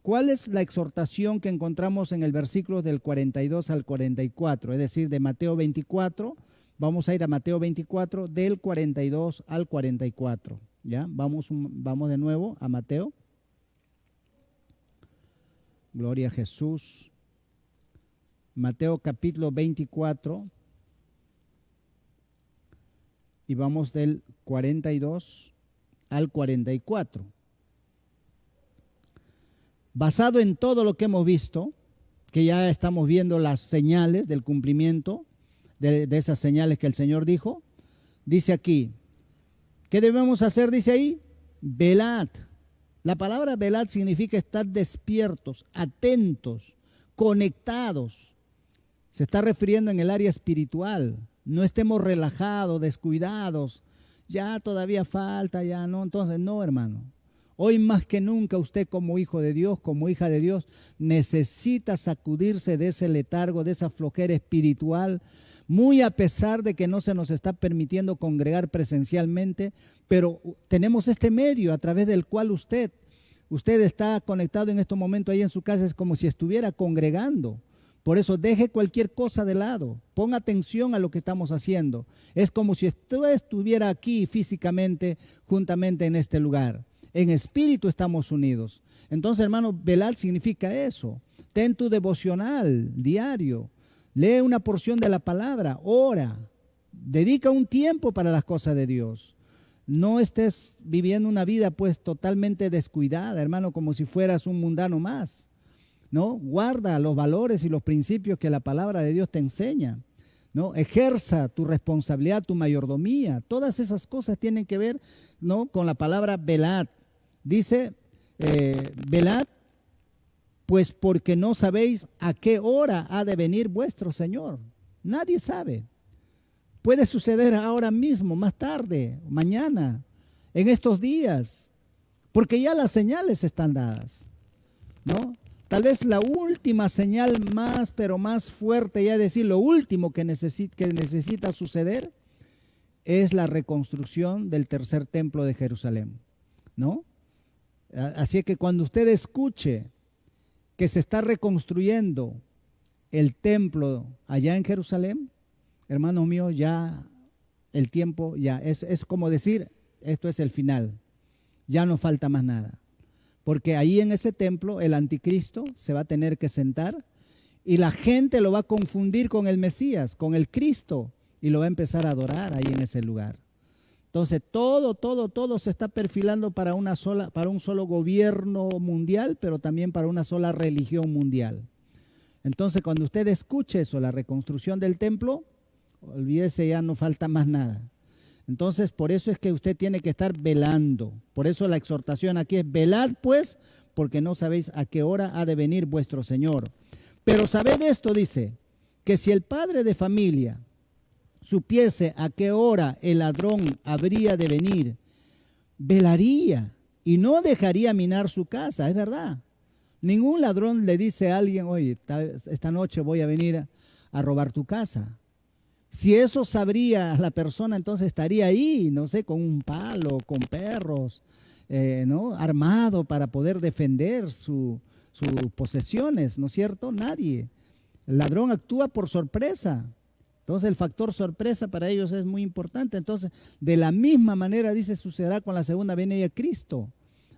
¿Cuál es la exhortación que encontramos en el versículo del 42 al 44? Es decir, de Mateo 24, vamos a ir a Mateo 24 del 42 al 44. ¿Ya? Vamos de nuevo a Mateo. Gloria a Jesús. Mateo capítulo 24, y vamos del 42 al 44. Basado en todo lo que hemos visto, que ya estamos viendo las señales del cumplimiento de esas señales que el Señor dijo, dice aquí, ¿qué debemos hacer? Dice ahí, velad. La palabra velad significa estar despiertos, atentos, conectados. Se está refiriendo en el área espiritual. No estemos relajados, descuidados. Ya todavía falta, ya no. Entonces, no, hermano. Hoy más que nunca usted como hijo de Dios, como hija de Dios, necesita sacudirse de ese letargo, de esa flojera espiritual, muy a pesar de que no se nos está permitiendo congregar presencialmente, pero tenemos este medio a través del cual usted está conectado en este momento ahí en su casa, es como si estuviera congregando. Por eso deje cualquier cosa de lado, ponga atención a lo que estamos haciendo. Es como si usted estuviera aquí físicamente, juntamente en este lugar. En espíritu estamos unidos. Entonces, hermano, velar significa eso. Ten tu devocional diario. Lee una porción de la palabra, ora. Dedica un tiempo para las cosas de Dios. No estés viviendo una vida pues totalmente descuidada, hermano, como si fueras un mundano más. ¿No? Guarda los valores y los principios que la palabra de Dios te enseña. ¿No? Ejerza tu responsabilidad, tu mayordomía. Todas esas cosas tienen que ver, ¿no?, con la palabra velad. Dice, velad, pues porque no sabéis a qué hora ha de venir vuestro Señor. Nadie sabe. Puede suceder ahora mismo, más tarde, mañana, en estos días, porque ya las señales están dadas, ¿no? Tal vez la última señal más, pero más fuerte, ya decir, lo último que necesita suceder es la reconstrucción del tercer templo de Jerusalén, ¿no? Así que cuando usted escuche que se está reconstruyendo el templo allá en Jerusalén, hermanos míos, ya el tiempo, ya es como decir, esto es el final, ya no falta más nada. Porque ahí en ese templo el anticristo se va a tener que sentar y la gente lo va a confundir con el Mesías, con el Cristo, y lo va a empezar a adorar ahí en ese lugar. Entonces todo se está perfilando para un solo gobierno mundial, pero también para una sola religión mundial. Entonces cuando usted escuche eso, la reconstrucción del templo, olvídese, ya no falta más nada. Entonces, por eso es que usted tiene que estar velando. Por eso la exhortación aquí es, velad pues, porque no sabéis a qué hora ha de venir vuestro Señor. Pero sabed esto, dice, que si el padre de familia supiese a qué hora el ladrón habría de venir, velaría y no dejaría minar su casa, es verdad. Ningún ladrón le dice a alguien, oye, esta noche voy a venir a robar tu casa. Si eso sabría la persona, entonces estaría ahí, no sé, con un palo, con perros, ¿no?, armado para poder defender sus posesiones, ¿no es cierto? Nadie. El ladrón actúa por sorpresa. Entonces el factor sorpresa para ellos es muy importante. Entonces, de la misma manera, dice, sucederá con la segunda venida de Cristo,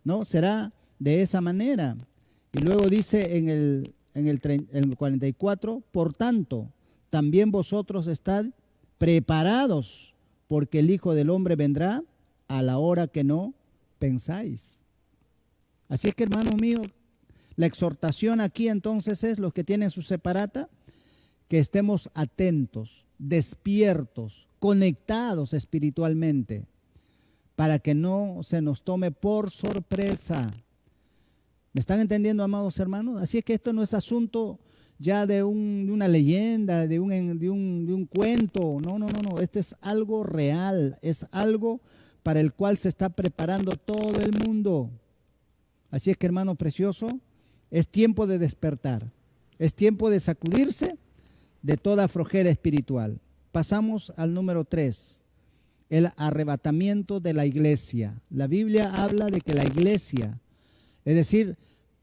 ¿no? Será de esa manera. Y luego dice en el 44, por tanto, también vosotros estad preparados, porque el Hijo del Hombre vendrá a la hora que no pensáis. Así es que, hermano mío, la exhortación aquí entonces es, los que tienen su separata, que estemos atentos, despiertos, conectados espiritualmente, para que no se nos tome por sorpresa. ¿Me están entendiendo, amados hermanos? Así es que esto no es asunto ya de una leyenda, de un cuento. No. Esto es algo real, es algo para el cual se está preparando todo el mundo. Así es que, hermano precioso, es tiempo de despertar, es tiempo de sacudirse de toda flojera espiritual. Pasamos al número 3, el arrebatamiento de la iglesia. La Biblia habla de que la iglesia, es decir,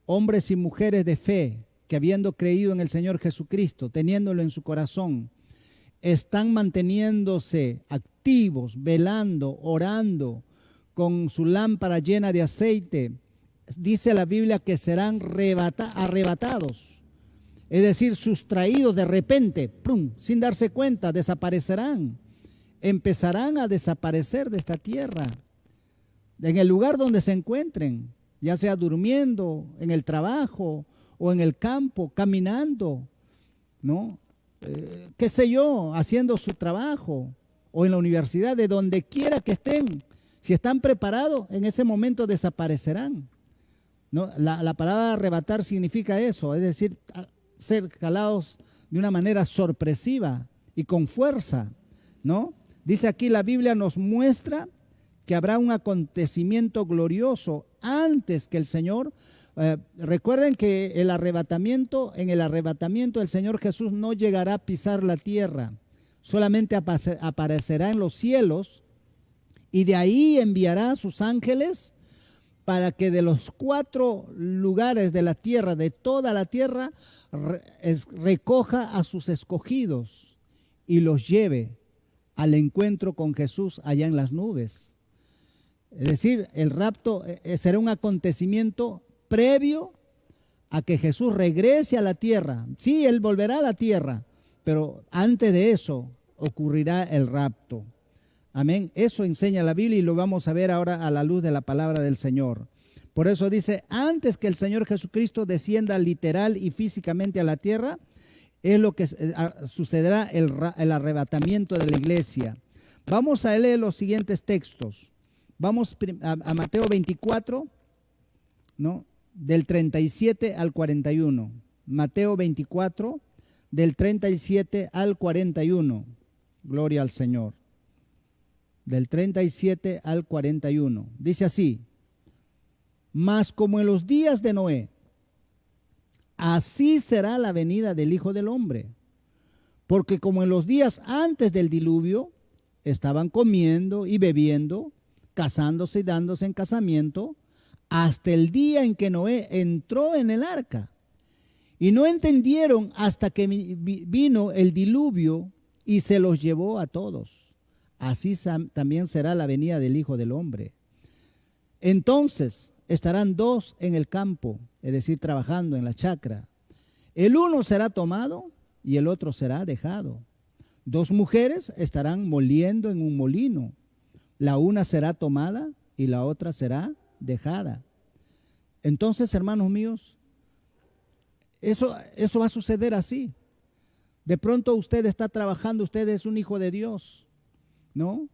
hombres y mujeres de fe, que habiendo creído en el Señor Jesucristo, teniéndolo en su corazón, están manteniéndose activos, velando, orando, con su lámpara llena de aceite. Dice la Biblia que serán arrebatados, es decir, sustraídos de repente, ¡prum!, sin darse cuenta, desaparecerán. empezarán a desaparecer de esta tierra, en el lugar donde se encuentren, ya sea durmiendo, en el trabajo o en el campo, caminando, ¿no? Qué sé yo, haciendo su trabajo o en la universidad, de donde quiera que estén. Si están preparados, en ese momento desaparecerán, ¿no? La palabra arrebatar significa eso, es decir, ser jalados de una manera sorpresiva y con fuerza, ¿no? Dice aquí la Biblia nos muestra que habrá un acontecimiento glorioso antes que el Señor. Recuerden que en el arrebatamiento el Señor Jesús no llegará a pisar la tierra, solamente aparecerá en los cielos y de ahí enviará a sus ángeles para que de los 4 lugares de la tierra, de toda la tierra, recoja a sus escogidos y los lleve al encuentro con Jesús allá en las nubes. Es decir, el rapto será un acontecimiento previo a que Jesús regrese a la tierra. Sí, Él volverá a la tierra, pero antes de eso ocurrirá el rapto. Amén. Eso enseña la Biblia y lo vamos a ver ahora a la luz de la palabra del Señor. Por eso dice, antes que el Señor Jesucristo descienda literal y físicamente a la tierra, es lo que sucederá el arrebatamiento de la iglesia. Vamos a leer los siguientes textos. Vamos a Mateo 24, ¿no? Del 37 al 41. Mateo 24, del 37 al 41. Gloria al Señor. Del 37 al 41. Dice así: mas como en los días de Noé, así será la venida del Hijo del Hombre. Porque como en los días antes del diluvio, estaban comiendo y bebiendo, casándose y dándose en casamiento, hasta el día en que Noé entró en el arca. Y no entendieron hasta que vino el diluvio y se los llevó a todos. Así también será la venida del Hijo del Hombre. Entonces estarán 2 en el campo, es decir, trabajando en la chacra. El uno será tomado y el otro será dejado. 2 mujeres estarán moliendo en un molino. La una será tomada y la otra será dejada. Entonces, hermanos míos, eso va a suceder así. De pronto usted está trabajando, usted es un hijo de Dios, ¿no?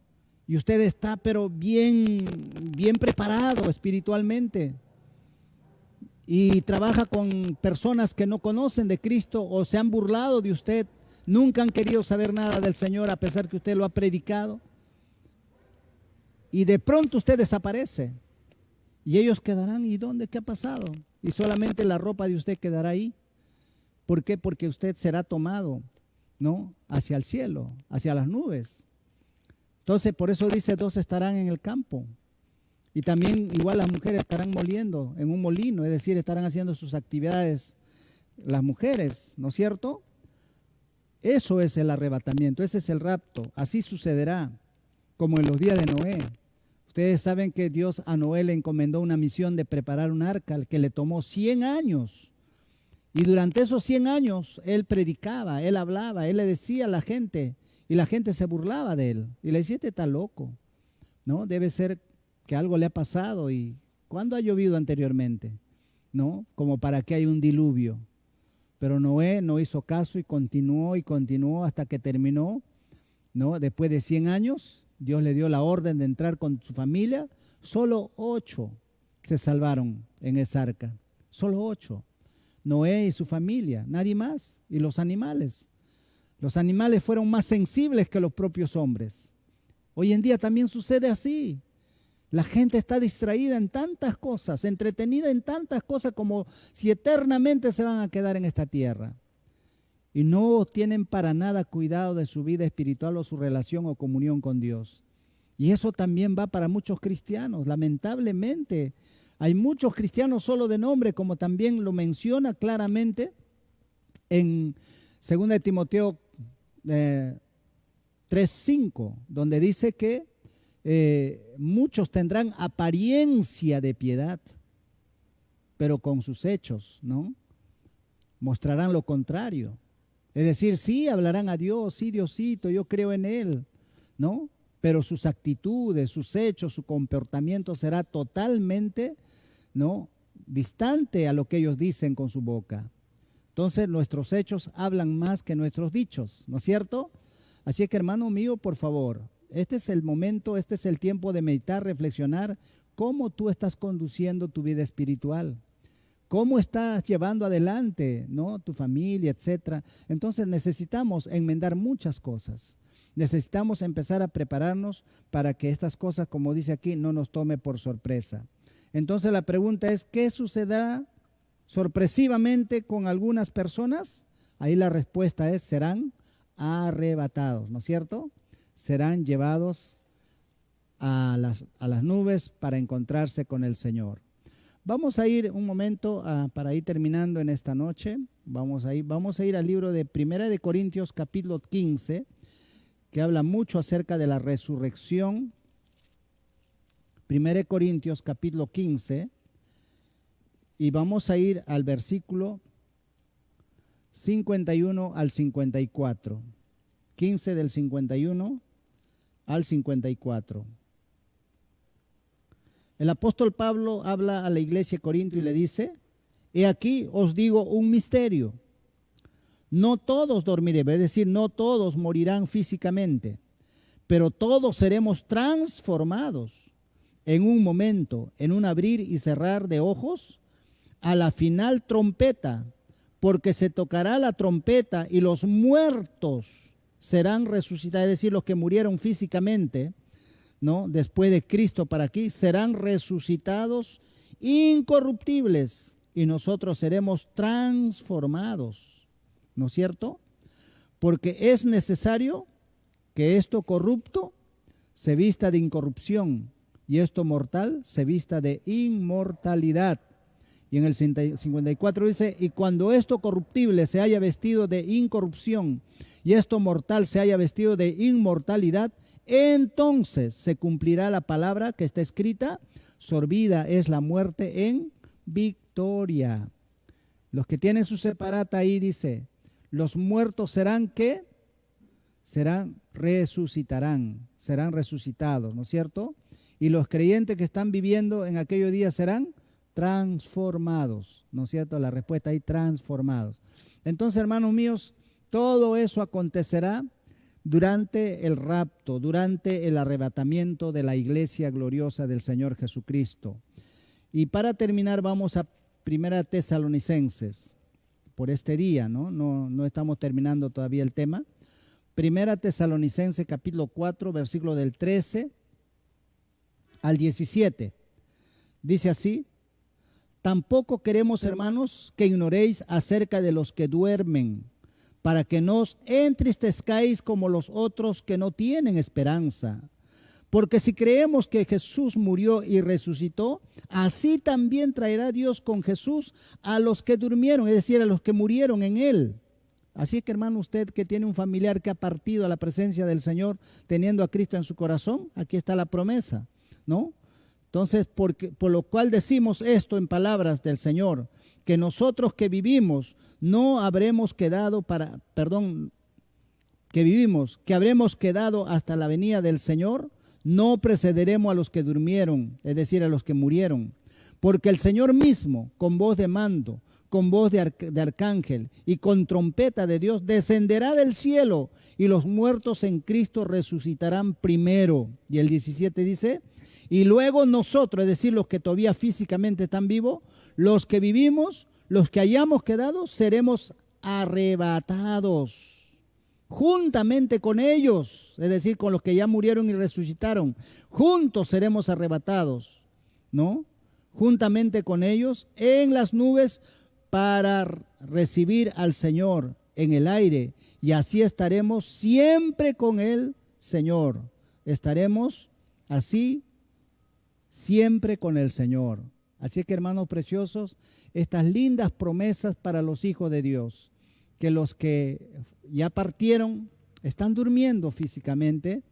Y usted está pero bien preparado espiritualmente. Y trabaja con personas que no conocen de Cristo o se han burlado de usted. Nunca han querido saber nada del Señor a pesar que usted lo ha predicado. Y de pronto usted desaparece. Y ellos quedarán, ¿y dónde? ¿Qué ha pasado? Y solamente la ropa de usted quedará ahí. ¿Por qué? Porque usted será tomado, ¿no? Hacia el cielo, hacia las nubes. Entonces, por eso dice, 2 estarán en el campo. Y también igual las mujeres estarán moliendo en un molino, es decir, estarán haciendo sus actividades las mujeres, ¿no es cierto? Eso es el arrebatamiento, ese es el rapto. Así sucederá como en los días de Noé. Ustedes saben que Dios a Noé le encomendó una misión de preparar un arca que le tomó 100 años. Y durante esos 100 años él predicaba, él hablaba, él le decía a la gente y la gente se burlaba de él. Y le decía, este está loco, ¿no? Debe ser que algo le ha pasado. ¿Y cuándo ha llovido anteriormente? ¿No? Como para que haya un diluvio. Pero Noé no hizo caso y continuó hasta que terminó, ¿no? Después de 100 años, Dios le dio la orden de entrar con su familia. Solo 8 se salvaron en esa arca. Solo 8. Noé y su familia, nadie más. Y los animales. Los animales fueron más sensibles que los propios hombres. Hoy en día también sucede así. La gente está distraída en tantas cosas, entretenida en tantas cosas como si eternamente se van a quedar en esta tierra. Y no tienen para nada cuidado de su vida espiritual o su relación o comunión con Dios. Y eso también va para muchos cristianos. Lamentablemente, hay muchos cristianos solo de nombre, como también lo menciona claramente en 2 de Timoteo 3:5, donde dice que muchos tendrán apariencia de piedad, pero con sus hechos, ¿no? Mostrarán lo contrario. Es decir, sí, hablarán a Dios, sí, Diosito, yo creo en Él, ¿no? Pero sus actitudes, sus hechos, su comportamiento será totalmente, ¿no?, distante a lo que ellos dicen con su boca. Entonces nuestros hechos hablan más que nuestros dichos, ¿no es cierto? Así es que, hermano mío, por favor, este es el momento, este es el tiempo de meditar, reflexionar cómo tú estás conduciendo tu vida espiritual, cómo estás llevando adelante, ¿no?, tu familia, etcétera. Entonces necesitamos enmendar muchas cosas. Necesitamos empezar a prepararnos para que estas cosas, como dice aquí, no nos tome por sorpresa. Entonces la pregunta es, ¿qué sucederá sorpresivamente con algunas personas? Ahí la respuesta es, serán arrebatados, ¿no es cierto? Serán llevados a las nubes para encontrarse con el Señor. Vamos a ir un momento para ir terminando en esta noche. Vamos a ir al libro de Primera de Corintios capítulo 15, que habla mucho acerca de la resurrección. 1 Corintios capítulo 15, y vamos a ir al versículo 51 al 54. 15 del 51 al 54. El apóstol Pablo habla a la iglesia de Corinto y le dice: he aquí os digo un misterio. No todos dormiremos, es decir, no todos morirán físicamente, pero todos seremos transformados en un momento, en un abrir y cerrar de ojos, a la final trompeta, porque se tocará la trompeta y los muertos serán resucitados, es decir, los que murieron físicamente, ¿no?, después de Cristo para aquí, serán resucitados incorruptibles y nosotros seremos transformados, ¿no es cierto? Porque es necesario que esto corrupto se vista de incorrupción y esto mortal se vista de inmortalidad. Y en el 54 dice: y cuando esto corruptible se haya vestido de incorrupción y esto mortal se haya vestido de inmortalidad, entonces se cumplirá la palabra que está escrita: sorbida es la muerte en victoria. Los que tienen su separata ahí dice: los muertos serán ¿qué? Resucitarán, serán resucitados, ¿no es cierto? Y los creyentes que están viviendo en aquellos días serán transformados, ¿no es cierto? La respuesta ahí, transformados. Entonces, hermanos míos, todo eso acontecerá durante el rapto, durante el arrebatamiento de la iglesia gloriosa del Señor Jesucristo. Y para terminar vamos a 1 Tesalonicenses, por este día, no estamos terminando todavía el tema. 1 Tesalonicenses capítulo 4, versículo del 13 al 17. Dice así: tampoco queremos, hermanos, que ignoréis acerca de los que duermen, para que no os entristezcáis como los otros que no tienen esperanza. Porque si creemos que Jesús murió y resucitó, así también traerá Dios con Jesús a los que durmieron, es decir, a los que murieron en Él. Así es que, hermano, usted que tiene un familiar que ha partido a la presencia del Señor, teniendo a Cristo en su corazón, aquí está la promesa, ¿no? Entonces, por lo cual decimos esto en palabras del Señor, que nosotros que vivimos no habremos quedado que habremos quedado hasta la venida del Señor, no precederemos a los que durmieron, es decir, a los que murieron. Porque el Señor mismo, con voz de mando, con voz de arcángel y con trompeta de Dios, descenderá del cielo y los muertos en Cristo resucitarán primero. Y el 17 dice: y luego nosotros, es decir, los que todavía físicamente están vivos, los que vivimos, los que hayamos quedado, seremos arrebatados juntamente con ellos, es decir, con los que ya murieron y resucitaron. Juntos seremos arrebatados, ¿no? Juntamente con ellos en las nubes para recibir al Señor en el aire, y así estaremos siempre con el Señor. Estaremos así siempre con el Señor. Así que, hermanos preciosos, estas lindas promesas para los hijos de Dios, que los que ya partieron están durmiendo físicamente,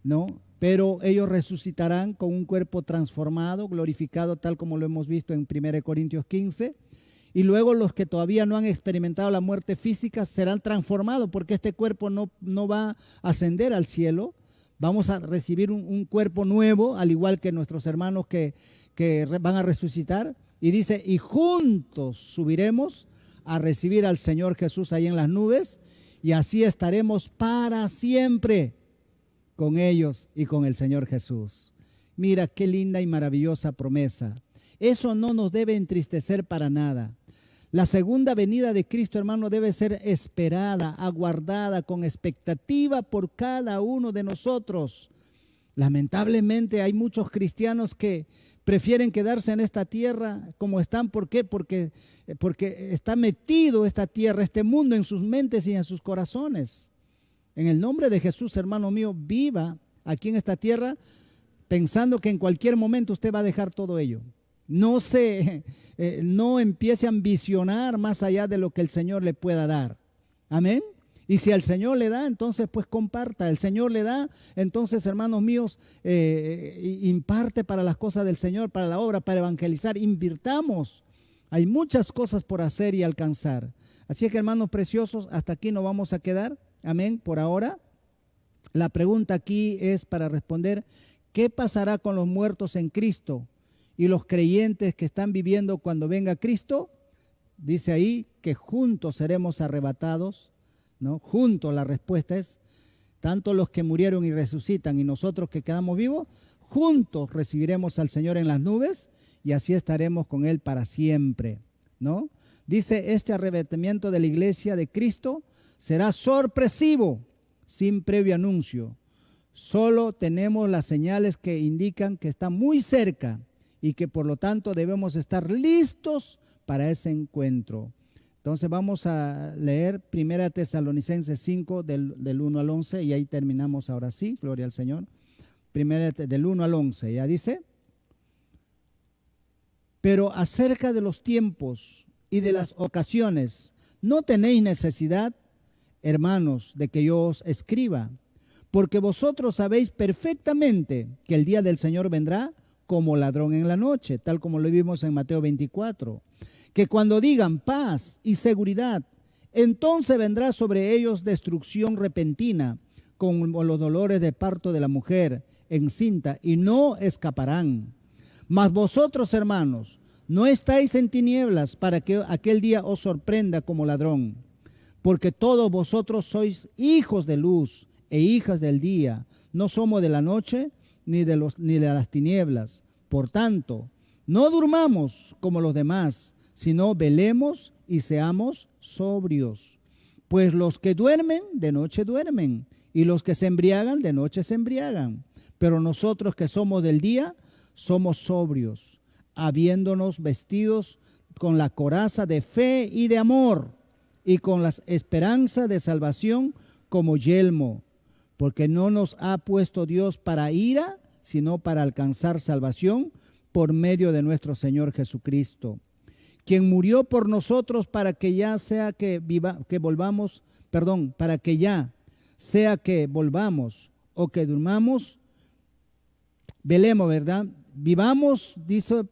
¿no? Pero ellos resucitarán con un cuerpo transformado, glorificado, tal como lo hemos visto en 1 Corintios 15. Y luego los que todavía no han experimentado la muerte física serán transformados, porque este cuerpo no va a ascender al cielo, Vamos a recibir un cuerpo nuevo, al igual que nuestros hermanos que van a resucitar. Y dice, y juntos subiremos a recibir al Señor Jesús ahí en las nubes, y así estaremos para siempre con ellos y con el Señor Jesús. Mira qué linda y maravillosa promesa. Eso no nos debe entristecer para nada. La segunda venida de Cristo, hermano, debe ser esperada, aguardada, con expectativa por cada uno de nosotros. Lamentablemente hay muchos cristianos que prefieren quedarse en esta tierra como están. ¿Por qué? Porque está metido esta tierra, este mundo en sus mentes y en sus corazones. En el nombre de Jesús, hermano mío, viva aquí en esta tierra pensando que en cualquier momento usted va a dejar todo ello. No empiece a ambicionar más allá de lo que el Señor le pueda dar. Amén. Y si el Señor le da, entonces pues comparta. El Señor le da, entonces, hermanos míos, imparte para las cosas del Señor, para la obra, para evangelizar. Invirtamos. Hay muchas cosas por hacer y alcanzar. Así es que, hermanos preciosos, hasta aquí nos vamos a quedar. Amén. Por ahora, la pregunta aquí es para responder, ¿qué pasará con los muertos en Cristo y los creyentes que están viviendo cuando venga Cristo? Dice ahí que juntos seremos arrebatados, ¿no? Juntos, la respuesta es, tanto los que murieron y resucitan y nosotros que quedamos vivos, juntos recibiremos al Señor en las nubes y así estaremos con Él para siempre, ¿no? Dice, este arrebatamiento de la iglesia de Cristo será sorpresivo, sin previo anuncio. Solo tenemos las señales que indican que está muy cerca y que por lo tanto debemos estar listos para ese encuentro. Entonces vamos a leer 1 Tesalonicenses 5 del 1 al 11 y ahí terminamos ahora sí, gloria al Señor. Del 1 al 11, ya dice, pero acerca de los tiempos y de las ocasiones, no tenéis necesidad, hermanos, de que yo os escriba, porque vosotros sabéis perfectamente que el día del Señor vendrá como ladrón en la noche, tal como lo vimos en Mateo 24. Que cuando digan paz y seguridad, entonces vendrá sobre ellos destrucción repentina, como los dolores de parto de la mujer encinta, y no escaparán. Mas vosotros, hermanos, no estáis en tinieblas para que aquel día os sorprenda como ladrón, porque todos vosotros sois hijos de luz e hijas del día, no somos de la noche ni de las tinieblas. Por tanto, no durmamos como los demás, sino velemos y seamos sobrios. Pues los que duermen, de noche duermen, y los que se embriagan, de noche se embriagan. Pero nosotros que somos del día, somos sobrios, habiéndonos vestidos con la coraza de fe y de amor, y con la esperanza de salvación como yelmo, porque no nos ha puesto Dios para ira, sino para alcanzar salvación por medio de nuestro Señor Jesucristo, quien murió por nosotros para que ya sea que volvamos o que durmamos, velemos, ¿verdad? Vivamos, dice,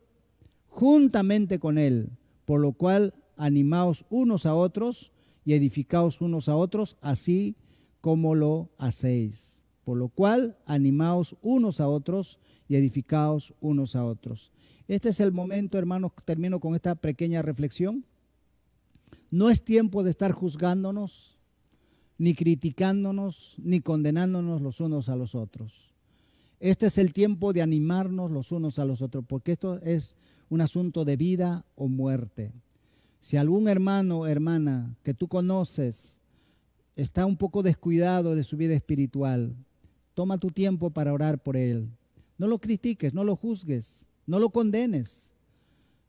juntamente con Él, por lo cual animaos unos a otros y edificaos unos a otros, así como lo hacéis. Por lo cual animaos unos a otros y edificaos unos a otros. Este es el momento, hermanos, termino con esta pequeña reflexión. No es tiempo de estar juzgándonos, ni criticándonos, ni condenándonos los unos a los otros. Este es el tiempo de animarnos los unos a los otros, porque esto es un asunto de vida o muerte. Si algún hermano o hermana que tú conoces está un poco descuidado de su vida espiritual, toma tu tiempo para orar por él. No lo critiques, no lo juzgues, no lo condenes,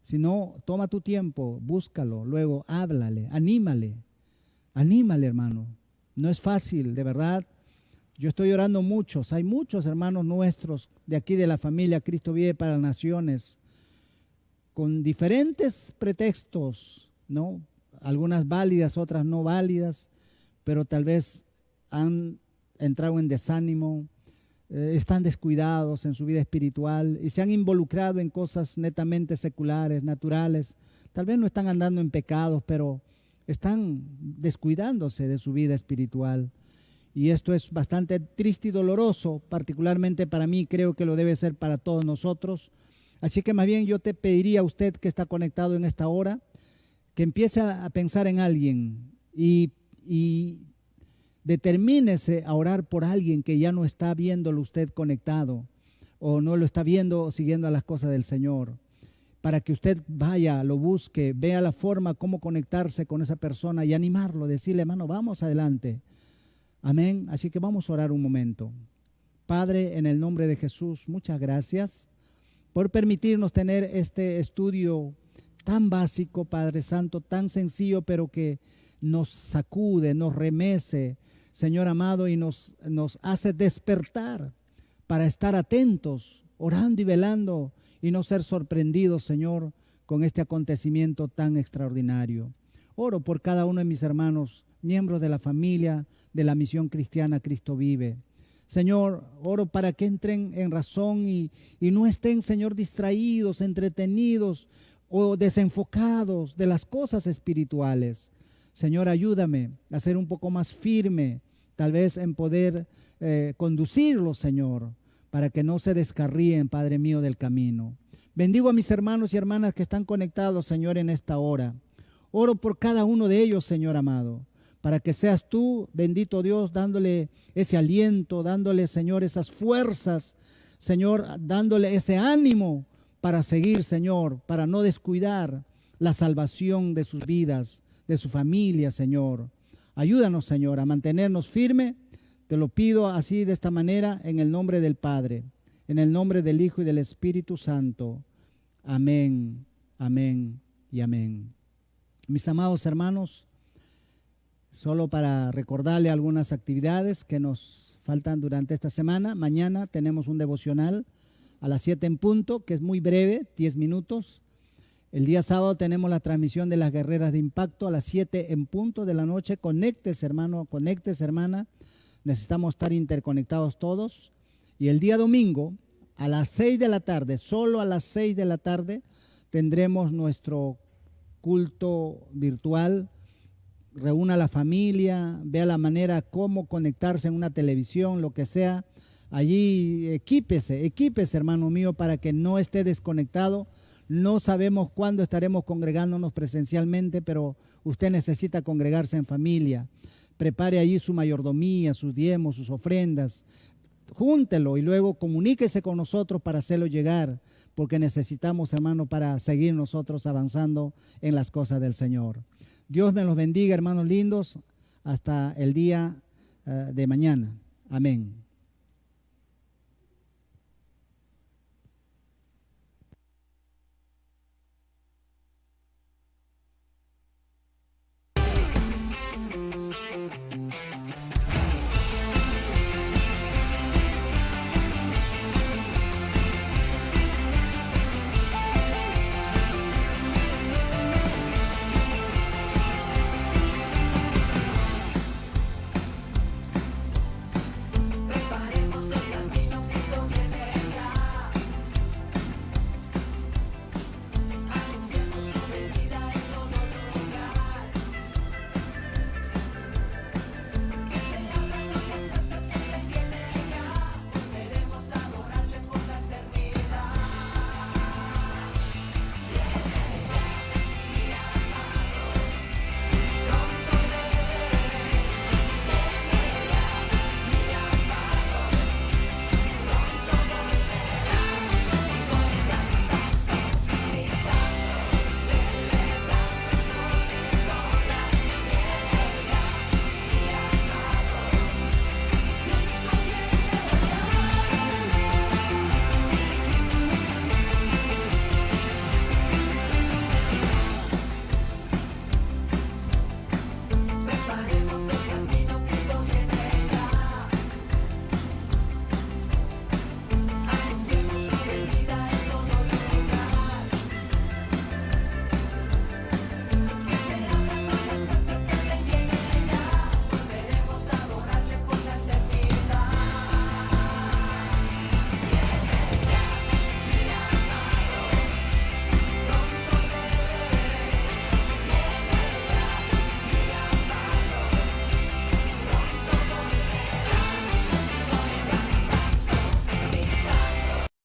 sino toma tu tiempo, búscalo, luego háblale, anímale, hermano. No es fácil, de verdad. Yo estoy orando muchos, hay muchos hermanos nuestros de aquí de la familia Cristo Vive para las Naciones, con diferentes pretextos, ¿no? Algunas válidas, otras no válidas, pero tal vez han entrado en desánimo, están descuidados en su vida espiritual y se han involucrado en cosas netamente seculares, naturales. Tal vez no están andando en pecados, pero están descuidándose de su vida espiritual. Y esto es bastante triste y doloroso, particularmente para mí, creo que lo debe ser para todos nosotros. Así que más bien yo te pediría a usted que está conectado en esta hora, que empiece a pensar en alguien y determínese a orar por alguien que ya no está viéndolo usted conectado o no lo está viendo o siguiendo a las cosas del Señor, para que usted vaya, lo busque, vea la forma cómo conectarse con esa persona y animarlo, decirle, hermano, vamos adelante. Amén. Así que vamos a orar un momento. Padre, en el nombre de Jesús, muchas gracias por permitirnos tener este estudio tan básico, Padre Santo, tan sencillo, pero que nos sacude, nos remece, Señor amado, y nos hace despertar para estar atentos, orando y velando, y no ser sorprendidos, Señor, con este acontecimiento tan extraordinario. Oro por cada uno de mis hermanos, miembros de la familia de la Misión Cristiana Cristo Vive. Señor, oro para que entren en razón y no estén, Señor, distraídos, entretenidos o desenfocados de las cosas espirituales. Señor, ayúdame a ser un poco más firme, tal vez en poder conducirlos, Señor, para que no se descarríen, Padre mío, del camino. Bendigo a mis hermanos y hermanas que están conectados, Señor, en esta hora. Oro por cada uno de ellos, Señor amado, para que seas tú, bendito Dios, dándole ese aliento, dándole, Señor, esas fuerzas, Señor, dándole ese ánimo para seguir, Señor, para no descuidar la salvación de sus vidas, de su familia, Señor. Ayúdanos, Señor, a mantenernos firmes. Te lo pido así, de esta manera, en el nombre del Padre, en el nombre del Hijo y del Espíritu Santo. Amén, amén y amén. Mis amados hermanos, solo para recordarle algunas actividades que nos faltan durante esta semana. Mañana tenemos un devocional a las 7 en punto, que es muy breve, 10 minutos. El día sábado tenemos la transmisión de las guerreras de impacto a las 7 en punto de la noche. Conéctese, hermano, conéctese, hermana. Necesitamos estar interconectados todos. Y el día domingo a las 6 de la tarde, solo a las 6 de la tarde, tendremos nuestro culto virtual. Reúna a la familia, vea la manera cómo conectarse en una televisión, lo que sea. Allí equípese, hermano mío, para que no esté desconectado. No sabemos cuándo estaremos congregándonos presencialmente, pero usted necesita congregarse en familia. Prepare allí su mayordomía, sus diezmos, sus ofrendas. Júntelo y luego comuníquese con nosotros para hacerlo llegar, porque necesitamos, hermano, para seguir nosotros avanzando en las cosas del Señor. Dios me los bendiga, hermanos lindos, hasta el día de mañana. Amén.